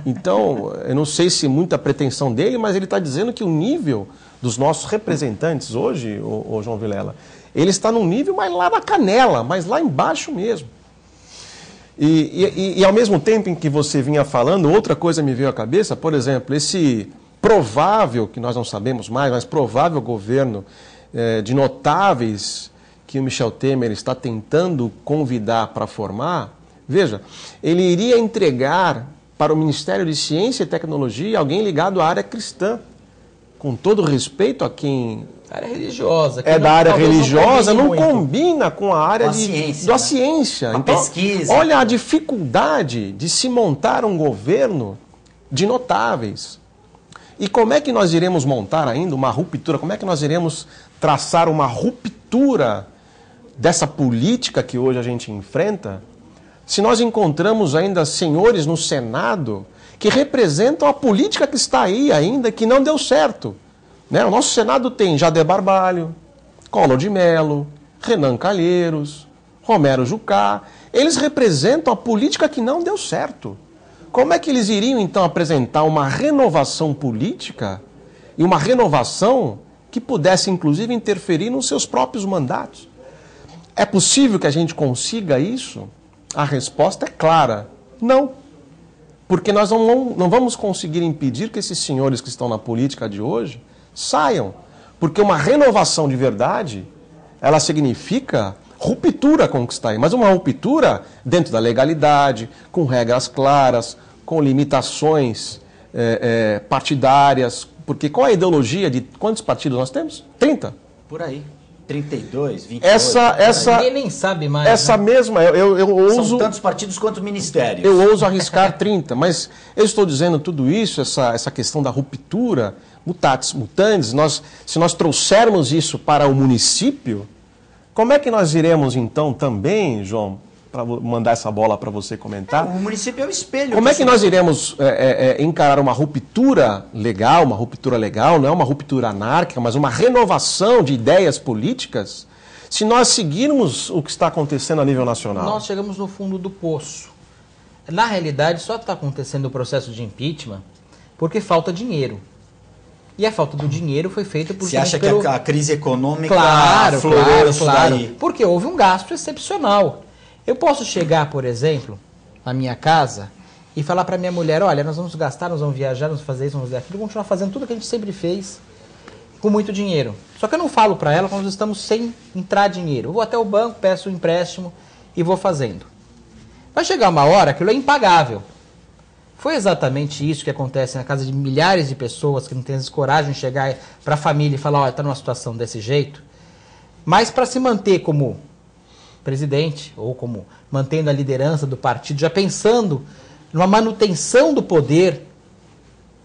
Então, eu não sei se muita pretensão dele, mas ele está dizendo que o nível dos nossos representantes hoje, o João Vilela, ele está num nível mais lá na canela, mais lá embaixo mesmo. E ao mesmo tempo em que você vinha falando, outra coisa me veio à cabeça, por exemplo, esse provável, que nós não sabemos mais, mas provável governo de notáveis que o Michel Temer está tentando convidar para formar, veja, ele iria entregar para o Ministério de Ciência e Tecnologia alguém ligado à área cristã, com todo respeito a quem... área religiosa. Da área religiosa, não combina com a área da ciência. A então, pesquisa. Olha a dificuldade de se montar um governo de notáveis. E como é que nós iremos montar ainda uma ruptura? Como é que nós iremos traçar uma ruptura dessa política que hoje a gente enfrenta, se nós encontramos ainda senhores no Senado que representam a política que está aí ainda, que não deu certo? Né? O nosso Senado tem Jader Barbalho, Collor de Mello, Renan Calheiros, Romero Jucá. Eles representam a política que não deu certo. como é que eles iriam então apresentar uma renovação política e uma renovação que pudesse inclusive interferir nos seus próprios mandatos? É possível que a gente consiga isso? A resposta é clara, não. Porque nós não vamos conseguir impedir que esses senhores que estão na política de hoje saiam. Porque uma renovação de verdade, ela significa ruptura com o que está aí. Mas uma ruptura dentro da legalidade, com regras claras, com limitações partidárias. Porque qual é a ideologia de quantos partidos nós temos? 30. Por aí. 32, 28. Ninguém nem sabe mais. Essa né? mesma, eu ouso... São tantos partidos quanto ministérios. Eu ouso arriscar 30, mas eu estou dizendo tudo isso, essa questão da ruptura, mutatis mutandis, se nós trouxermos isso para o município, como é que nós iremos então também, João, para mandar essa bola para você comentar? O município é o espelho. Como é que nós iremos encarar uma ruptura legal, não é uma ruptura anárquica, mas uma renovação de ideias políticas, se nós seguirmos o que está acontecendo a nível nacional? Nós chegamos no fundo do poço. Na realidade, só está acontecendo o processo de impeachment porque falta dinheiro. E a falta do dinheiro foi feita por... Você acha que a crise econômica aflorou isso daí? Porque houve um gasto excepcional. Eu posso chegar, por exemplo, na minha casa e falar para minha mulher, olha, nós vamos gastar, nós vamos viajar, nós vamos fazer isso, vamos fazer aquilo, vamos continuar fazendo tudo que a gente sempre fez com muito dinheiro. Só que eu não falo para ela quando nós estamos sem entrar dinheiro. Eu vou até o banco, peço um empréstimo e vou fazendo. Vai chegar uma hora que aquilo é impagável. Foi exatamente isso que acontece na casa de milhares de pessoas que não têm coragem de chegar para a família e falar, olha, está numa situação desse jeito. Mas para se manter como presidente, ou como mantendo a liderança do partido, já pensando numa manutenção do poder,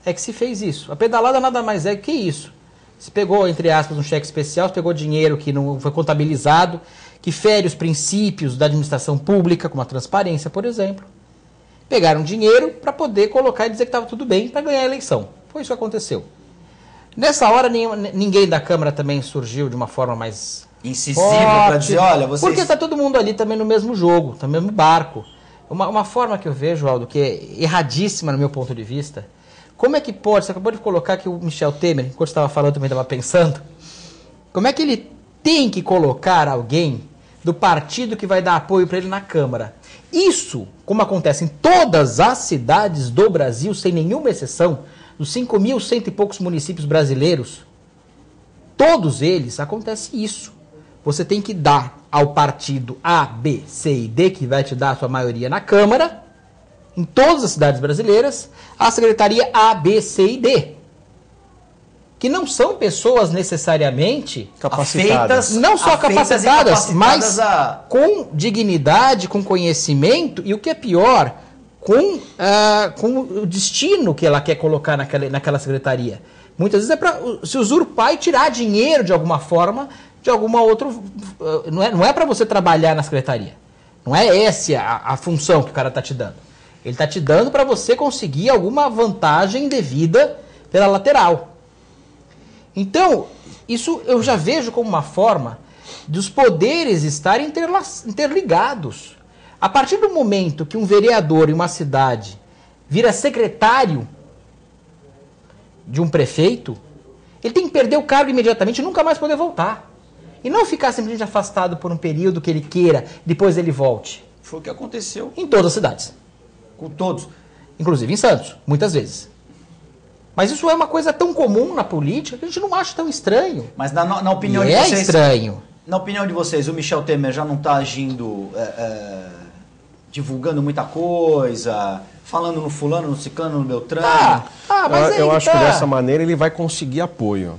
é que se fez isso. A pedalada nada mais é que isso. Se pegou, entre aspas, um cheque especial, se pegou dinheiro que não foi contabilizado, que fere os princípios da administração pública, como a transparência, por exemplo. Pegaram dinheiro para poder colocar e dizer que estava tudo bem para ganhar a eleição. Foi isso que aconteceu. Nessa hora, ninguém da Câmara também surgiu de uma forma mais incisiva para dizer, olha, vocês... Porque está todo mundo ali também no mesmo jogo, está no mesmo barco. Uma forma que eu vejo, Aldo, que é erradíssima no meu ponto de vista, como é que pode, você acabou de colocar que o Michel Temer, enquanto estava falando, também estava pensando, como é que ele tem que colocar alguém do partido que vai dar apoio para ele na Câmara? Isso, como acontece em todas as cidades do Brasil, sem nenhuma exceção, dos 5.100 e poucos municípios brasileiros, todos eles acontece isso. Você tem que dar ao partido A, B, C e D, que vai te dar a sua maioria na Câmara, em todas as cidades brasileiras, a secretaria A, B, C e D. Que não são pessoas necessariamente capacitadas. Não só capacitadas, mas com dignidade, com conhecimento e o que é pior, com o destino que ela quer colocar naquela secretaria. Muitas vezes é para se usurpar e tirar dinheiro de alguma forma, de alguma outra... Não é para você trabalhar na secretaria. Não é essa a função que o cara está te dando. Ele está te dando para você conseguir alguma vantagem devida pela lateral. Então, isso eu já vejo como uma forma dos poderes estarem interligados. A partir do momento que um vereador em uma cidade vira secretário de um prefeito, ele tem que perder o cargo imediatamente e nunca mais poder voltar. E não ficar simplesmente afastado por um período que ele queira, depois ele volte. Foi o que aconteceu. Em todas as cidades. Com todos. Inclusive em Santos, muitas vezes. Mas isso é uma coisa tão comum na política que a gente não acha tão estranho. Mas na opinião de vocês... É estranho. Na opinião de vocês, o Michel Temer já não está agindo, divulgando muita coisa, falando no fulano, no ciclano, no Beltrano? Mas eu acho que dessa maneira ele vai conseguir apoio.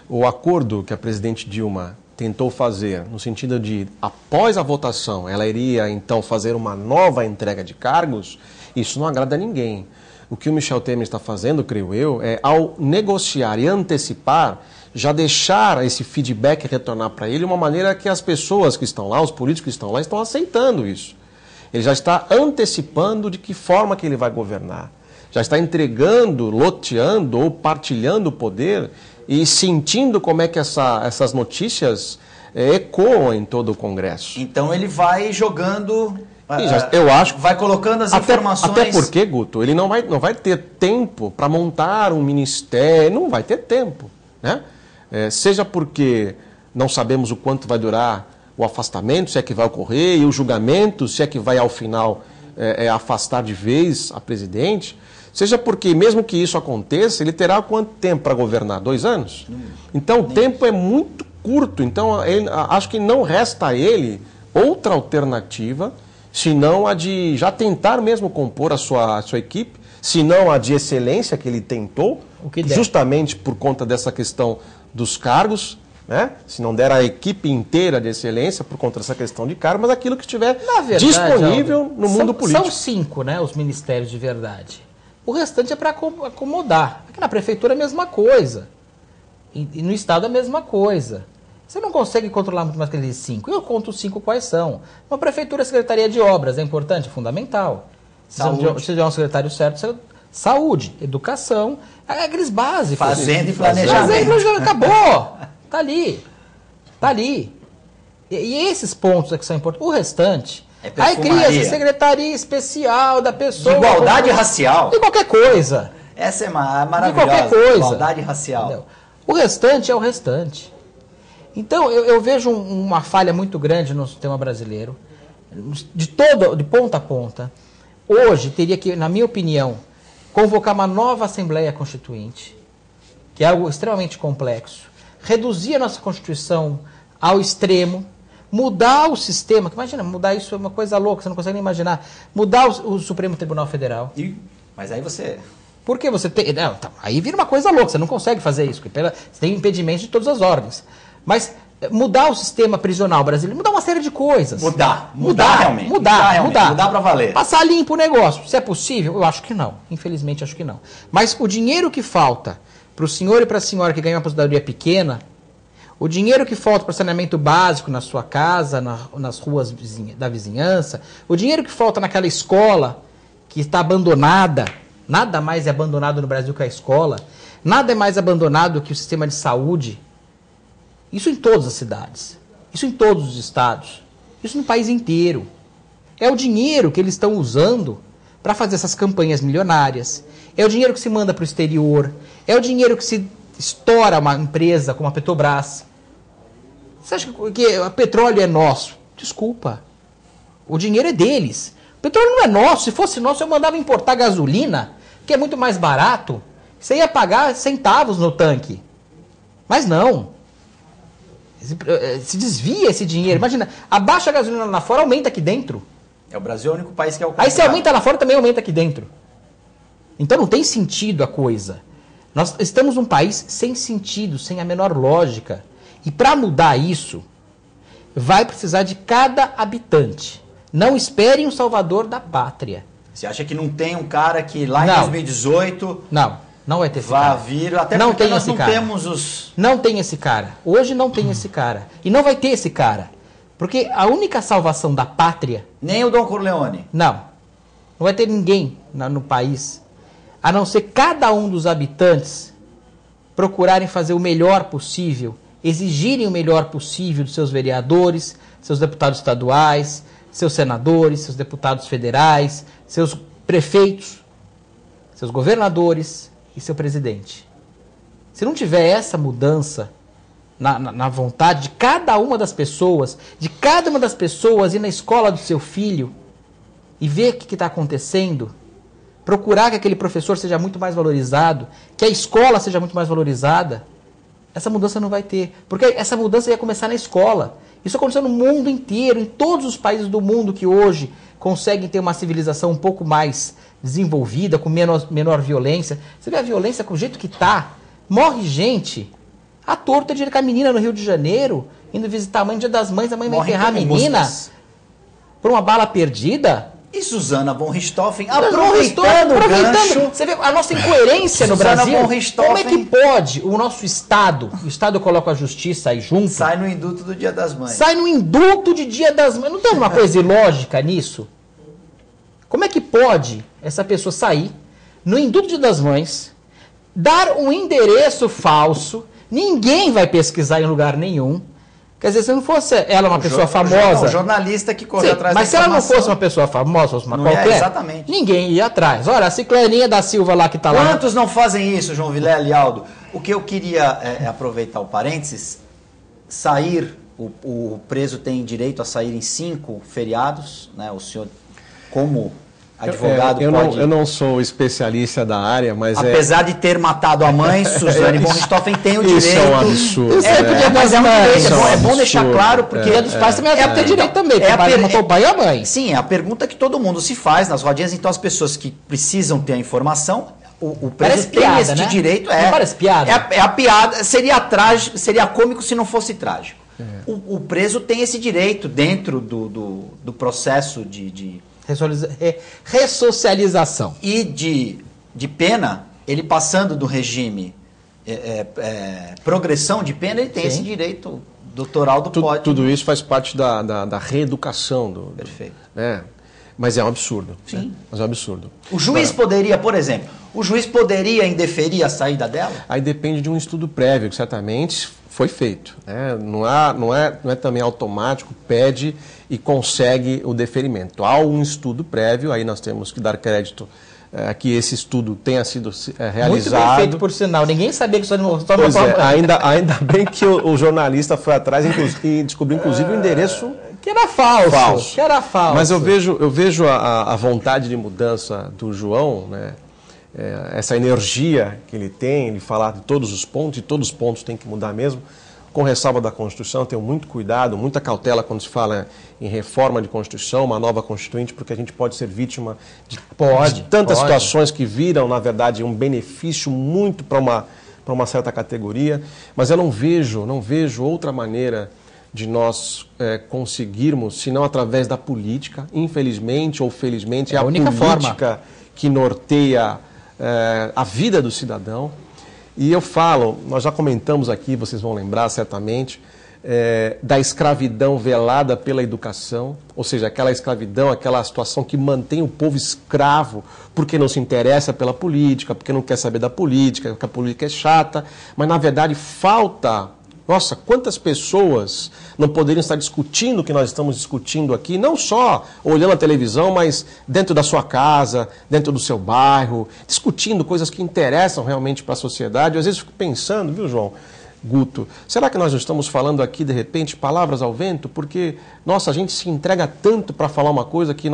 O acordo que a presidente Dilma tentou fazer, no sentido de, após a votação, ela iria então fazer uma nova entrega de cargos, isso não agrada a ninguém. O que o Michel Temer está fazendo, creio eu, é ao negociar e antecipar, já deixar esse feedback retornar para ele de uma maneira que as pessoas que estão lá, os políticos que estão lá, estão aceitando isso. Ele já está antecipando de que forma que ele vai governar. Já está entregando, loteando ou partilhando o poder e sentindo como é que essas notícias ecoam em todo o Congresso. Então ele vai jogando Eu acho. Vai colocando as informações. Até porque, Guto, ele não vai ter tempo para montar um ministério, não vai ter tempo, né? Seja porque não sabemos o quanto vai durar o afastamento, se é que vai ocorrer, e o julgamento, se é que vai ao final afastar de vez a presidente, seja porque mesmo que isso aconteça, ele terá quanto tempo para governar? 2 anos? Então o tempo é muito curto, então acho que não resta a ele outra alternativa, senão a de já tentar mesmo compor a sua equipe, senão a de excelência que ele tentou, justamente por conta dessa questão dos cargos, né? Se não der a equipe inteira de excelência por conta dessa questão de cargo, mas aquilo que estiver disponível no mundo político. São 5, né, os ministérios de verdade. O restante é para acomodar. Aqui na prefeitura é a mesma coisa. E no estado é a mesma coisa. Você não consegue controlar muito mais que aqueles 5. Eu conto os 5 quais são. Uma prefeitura é Secretaria de Obras, é importante, é fundamental. Se tiver um secretário certo, saúde, educação, aqueles básicos. Fazenda e planejamento. Acabou. Tá ali. E esses pontos é que são importantes. O restante, aí cria essa secretaria especial da pessoa. De igualdade racial. De qualquer coisa. Essa é maravilhosa. De qualquer coisa. Igualdade racial. Entendeu? O restante é o restante. Então, eu vejo uma falha muito grande no sistema brasileiro, de ponta a ponta. Hoje, teria que, na minha opinião, convocar uma nova Assembleia Constituinte, que é algo extremamente complexo, reduzir a nossa Constituição ao extremo, mudar o sistema, imagina, mudar isso é uma coisa louca, você não consegue nem imaginar, mudar o Supremo Tribunal Federal. Mas aí você... Porque você tem... Não, aí vira uma coisa louca, você não consegue fazer isso, porque você tem impedimentos de todas as ordens. Mas mudar o sistema prisional brasileiro, mudar uma série de coisas. Mudar realmente. Mudar para valer. Passar limpo o negócio. Se é possível, eu acho que não. Infelizmente, acho que não. Mas o dinheiro que falta para o senhor e para a senhora que ganham uma aposentadoria pequena, o dinheiro que falta para saneamento básico na sua casa, nas ruas da vizinhança, o dinheiro que falta naquela escola que está abandonada, nada mais é abandonado no Brasil que a escola, nada é mais abandonado que o sistema de saúde. Isso em todas as cidades, isso em todos os estados, isso no país inteiro. É o dinheiro que eles estão usando para fazer essas campanhas milionárias, é o dinheiro que se manda para o exterior, é o dinheiro que se estoura uma empresa como a Petrobras. Você acha que o petróleo é nosso? Desculpa, o dinheiro é deles. O petróleo não é nosso, se fosse nosso eu mandava importar gasolina, que é muito mais barato, você ia pagar centavos no tanque. Mas não. Se desvia esse dinheiro. Imagina, abaixa a gasolina lá fora, aumenta aqui dentro. O Brasil é o único país que é o Aí se aumenta lá fora, também aumenta aqui dentro. Então não tem sentido a coisa. Nós estamos num país sem sentido, sem a menor lógica. E para mudar isso, vai precisar de cada habitante. Não esperem um salvador da pátria. Você acha que não tem um cara que lá em 2018... Não vai ter esse cara. Vir, até não tem esse cara. Temos os... Não tem esse cara. Hoje não tem esse cara. E não vai ter esse cara. Porque a única salvação da pátria... Nem o Dom Corleone. Não vai ter ninguém no país, a não ser cada um dos habitantes procurarem fazer o melhor possível, exigirem o melhor possível dos seus vereadores, seus deputados estaduais, seus senadores, seus deputados federais, seus prefeitos, seus governadores e seu presidente. Se não tiver essa mudança na vontade de cada uma das pessoas, ir na escola do seu filho e ver o que está acontecendo, procurar que aquele professor seja muito mais valorizado, que a escola seja muito mais valorizada, essa mudança não vai ter. Porque essa mudança ia começar na escola. Isso aconteceu no mundo inteiro, em todos os países do mundo que hoje conseguem ter uma civilização um pouco mais desenvolvida, com menor violência. Você vê a violência com o jeito que tá, morre gente à torta de ir com a menina no Rio de Janeiro, indo visitar a mãe no Dia das Mães, a mãe vai enterrar a menina por uma bala perdida. E Susana von Richthofen aproveitando o gancho. Você vê a nossa incoerência no Brasil. Como é que pode o nosso Estado, o Estado coloca a justiça aí junto. Sai no induto do Dia das Mães. Sai no induto de Dia das Mães. Não tem uma coisa ilógica nisso? Como é que pode essa pessoa sair no induto de Dia das Mães, dar um endereço falso, ninguém vai pesquisar em lugar nenhum, Quer dizer, se não fosse ela uma pessoa famosa... Um jornalista que correu atrás mas se ela não fosse uma pessoa famosa, fosse uma qualquer, exatamente. Ninguém ia atrás. Olha, a Ciclaninha da Silva lá que está lá... Quantos não fazem isso, João Vilela e Aldo? O que eu queria é aproveitar o parênteses, o preso tem direito a sair em 5 feriados, né? O senhor, como advogado, pode... Eu não sou especialista da área, mas apesar de ter matado a mãe, Suzane von Richthofen tem o direito... Isso é um absurdo. Mas é um direito, é bom deixar claro, porque... Dia dos pais também deve ter direito também, porque matou o pai e a mãe. Sim, é a pergunta que todo mundo se faz nas rodinhas, então as pessoas que precisam ter a informação... O preso tem esse direito. Não parece piada? É a piada. Seria cômico se não fosse trágico. O preso tem esse direito dentro do processo de ressocialização. E de pena, ele passando do regime progressão de pena, ele tem esse direito. Dr. Aldo pode. Tudo isso faz parte da reeducação. Perfeito. Mas é um absurdo. Sim. Né? Mas é um absurdo. O juiz poderia, por exemplo, indeferir a saída dela? Aí depende de um estudo prévio, que certamente foi feito. Né? Não é também automático, pede e consegue o deferimento. Há um estudo prévio, aí nós temos que dar crédito que esse estudo tenha sido realizado. Muito bem feito, por sinal. Ninguém sabia que isso não pois ainda bem que o jornalista foi atrás e descobriu, inclusive, o endereço... Que era falso. Que era falso. Mas eu vejo a vontade de mudança do João, né? Essa energia que ele tem, ele falar de todos os pontos, e todos os pontos têm que mudar mesmo, com ressalva da Constituição, tenho muito cuidado, muita cautela quando se fala em reforma de Constituição, uma nova Constituinte, porque a gente pode ser vítima de tantas situações que viram, na verdade, um benefício muito para uma certa categoria, mas eu não vejo outra maneira de nós conseguirmos, se não através da política, infelizmente ou felizmente, é a única política que norteia a vida do cidadão. E eu falo, nós já comentamos aqui, vocês vão lembrar certamente, da escravidão velada pela educação, ou seja, aquela escravidão, aquela situação que mantém o povo escravo porque não se interessa pela política, porque não quer saber da política, porque a política é chata, mas na verdade falta... Nossa, quantas pessoas não poderiam estar discutindo o que nós estamos discutindo aqui, não só olhando a televisão, mas dentro da sua casa, dentro do seu bairro, discutindo coisas que interessam realmente para a sociedade. Eu, às vezes fico pensando, viu, João Guto, será que nós não estamos falando aqui, de repente, palavras ao vento? Porque, nossa, a gente se entrega tanto para falar uma coisa que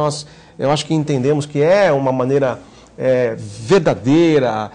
eu acho que entendemos que é uma maneira... verdadeira,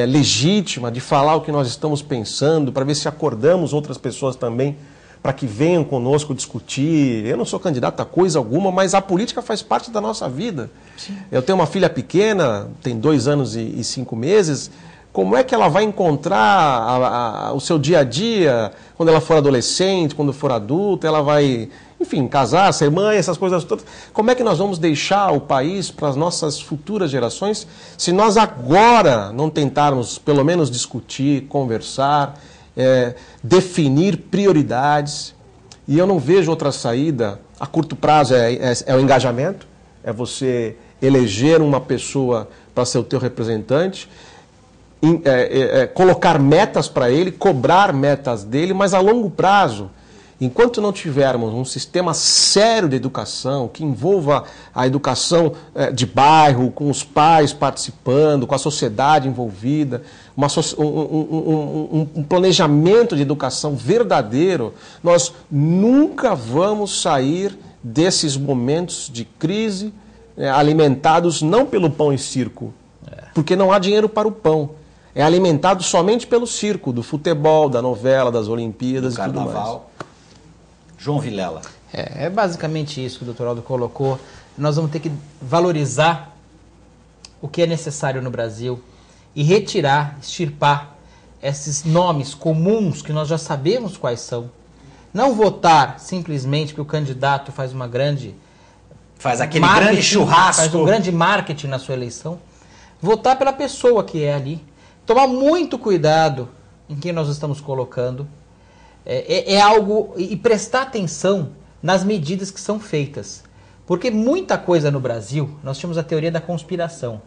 legítima, de falar o que nós estamos pensando, para ver se acordamos outras pessoas também, para que venham conosco discutir. Eu não sou candidato a coisa alguma, mas a política faz parte da nossa vida. Sim. Eu tenho uma filha pequena, tem 2 anos e 5 meses, como é que ela vai encontrar o seu dia a dia, quando ela for adolescente, quando for adulta, ela vai... Enfim, casar, ser mãe, essas coisas todas. Como é que nós vamos deixar o país para as nossas futuras gerações se nós agora não tentarmos, pelo menos, discutir, conversar, definir prioridades? E eu não vejo outra saída. A curto prazo é o engajamento, é você eleger uma pessoa para ser o teu representante, colocar metas para ele, cobrar metas dele, mas a longo prazo... Enquanto não tivermos um sistema sério de educação, que envolva a educação de bairro, com os pais participando, com a sociedade envolvida, um planejamento de educação verdadeiro, nós nunca vamos sair desses momentos de crise alimentados não pelo pão e circo, porque não há dinheiro para o pão. É alimentado somente pelo circo, do futebol, da novela, das Olimpíadas e tudo mais. João Vilela. É basicamente isso que o Dr. Aldo colocou. Nós vamos ter que valorizar o que é necessário no Brasil e retirar, extirpar esses nomes comuns que nós já sabemos quais são. Não votar simplesmente porque o candidato faz uma grande... Faz aquele grande churrasco. Faz um grande marketing na sua eleição. Votar pela pessoa que é ali. Tomar muito cuidado em quem nós estamos colocando. Algo... E prestar atenção nas medidas que são feitas. Porque muita coisa no Brasil, nós tínhamos a teoria da conspiração.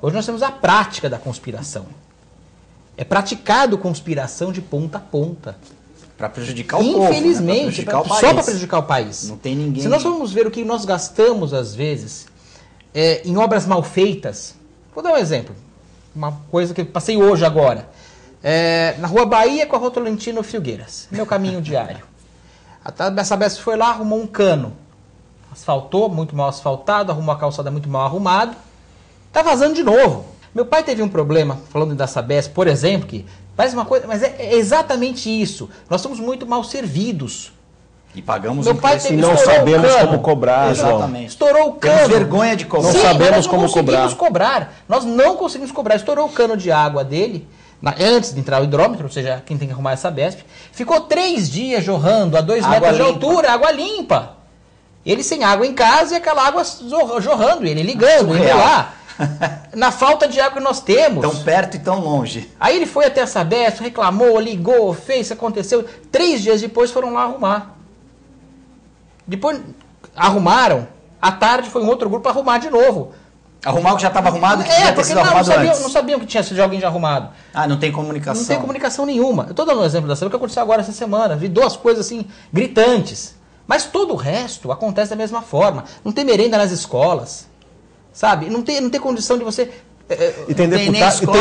Hoje nós temos a prática da conspiração. É praticado conspiração de ponta a ponta. Para prejudicar o povo. Infelizmente, né? só para prejudicar o país. Não tem ninguém. Se nós formos ver o que nós gastamos, às vezes, em obras mal feitas, vou dar um exemplo. Uma coisa que eu passei hoje agora. Na Rua Bahia com a Rua Tolentino Filgueiras. Meu caminho diário. A Sabesp foi lá, arrumou um cano. Asfaltou, muito mal asfaltado, arrumou a calçada muito mal arrumado. Tá vazando de novo. Meu pai teve um problema, falando da Sabesp, por exemplo, que parece uma coisa, mas é exatamente isso. Nós somos muito mal servidos. E pagamos Meu um pai preço. teve, não sabemos como cobrar, João. Exatamente. Estourou o cano. Temos vergonha de cobrar. Não Sim, sabemos mas nós como não conseguimos cobrar. Nós não conseguimos cobrar. Estourou o cano de água dele, antes de entrar o hidrômetro, ou seja, quem tem que arrumar essa Sabesp. Ficou 3 dias jorrando a 2 metros de altura, água limpa. Ele sem água em casa e aquela água jorrando, ele ligando, ele lá. Na falta de água que nós temos. Tão perto e tão longe. Aí ele foi até a Sabesp, reclamou, ligou, fez, aconteceu. 3 dias depois foram lá arrumar. Depois arrumaram, à tarde foi um outro grupo arrumar de novo. Arrumar o que já estava arrumado, que devia ter sido arrumado antes. Não sabiam que tinha sido alguém já arrumado. Ah, não tem comunicação. Não tem comunicação nenhuma. Eu estou dando um exemplo da semana que aconteceu agora essa semana. Vi 2 coisas assim, gritantes. Mas todo o resto acontece da mesma forma. Não tem merenda nas escolas. Sabe? Não tem condição de você... E tem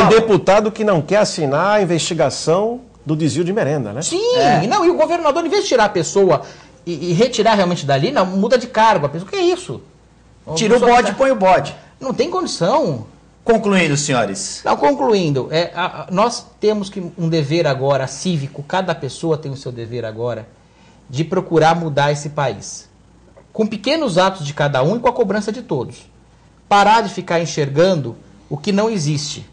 deputado que não quer assinar a investigação do desvio de merenda, né? Sim, não, e o governador, em vez de tirar a pessoa e retirar realmente dali, não, muda de cargo. A pessoa, o que é isso? Tira o bode e põe o bode. Não tem condição. Concluindo, senhores. Não, concluindo, nós temos um dever agora cívico, cada pessoa tem o seu dever agora, de procurar mudar esse país. Com pequenos atos de cada um e com a cobrança de todos. Parar de ficar enxergando o que não existe.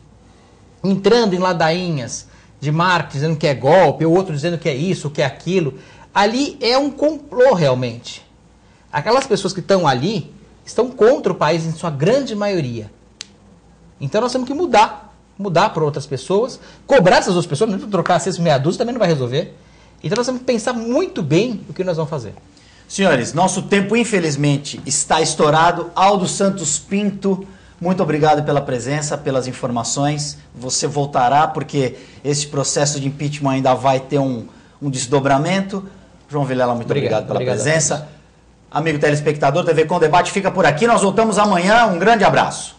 Entrando em ladainhas de marketing dizendo que é golpe, o outro dizendo que é isso, que é aquilo. Ali é um complô realmente. Aquelas pessoas que estão ali estão contra o país em sua grande maioria. Então nós temos que mudar para outras pessoas, cobrar essas outras pessoas, não trocar 6 meia dúzia também não vai resolver. Então nós temos que pensar muito bem o que nós vamos fazer. Senhores, nosso tempo infelizmente está estourado. Aldo Santos Pinto, muito obrigado pela presença, pelas informações. Você voltará porque esse processo de impeachment ainda vai ter um desdobramento. João Vilela, muito obrigado pela presença. Amigo telespectador, TV Com Debate fica por aqui. Nós voltamos amanhã. Um grande abraço.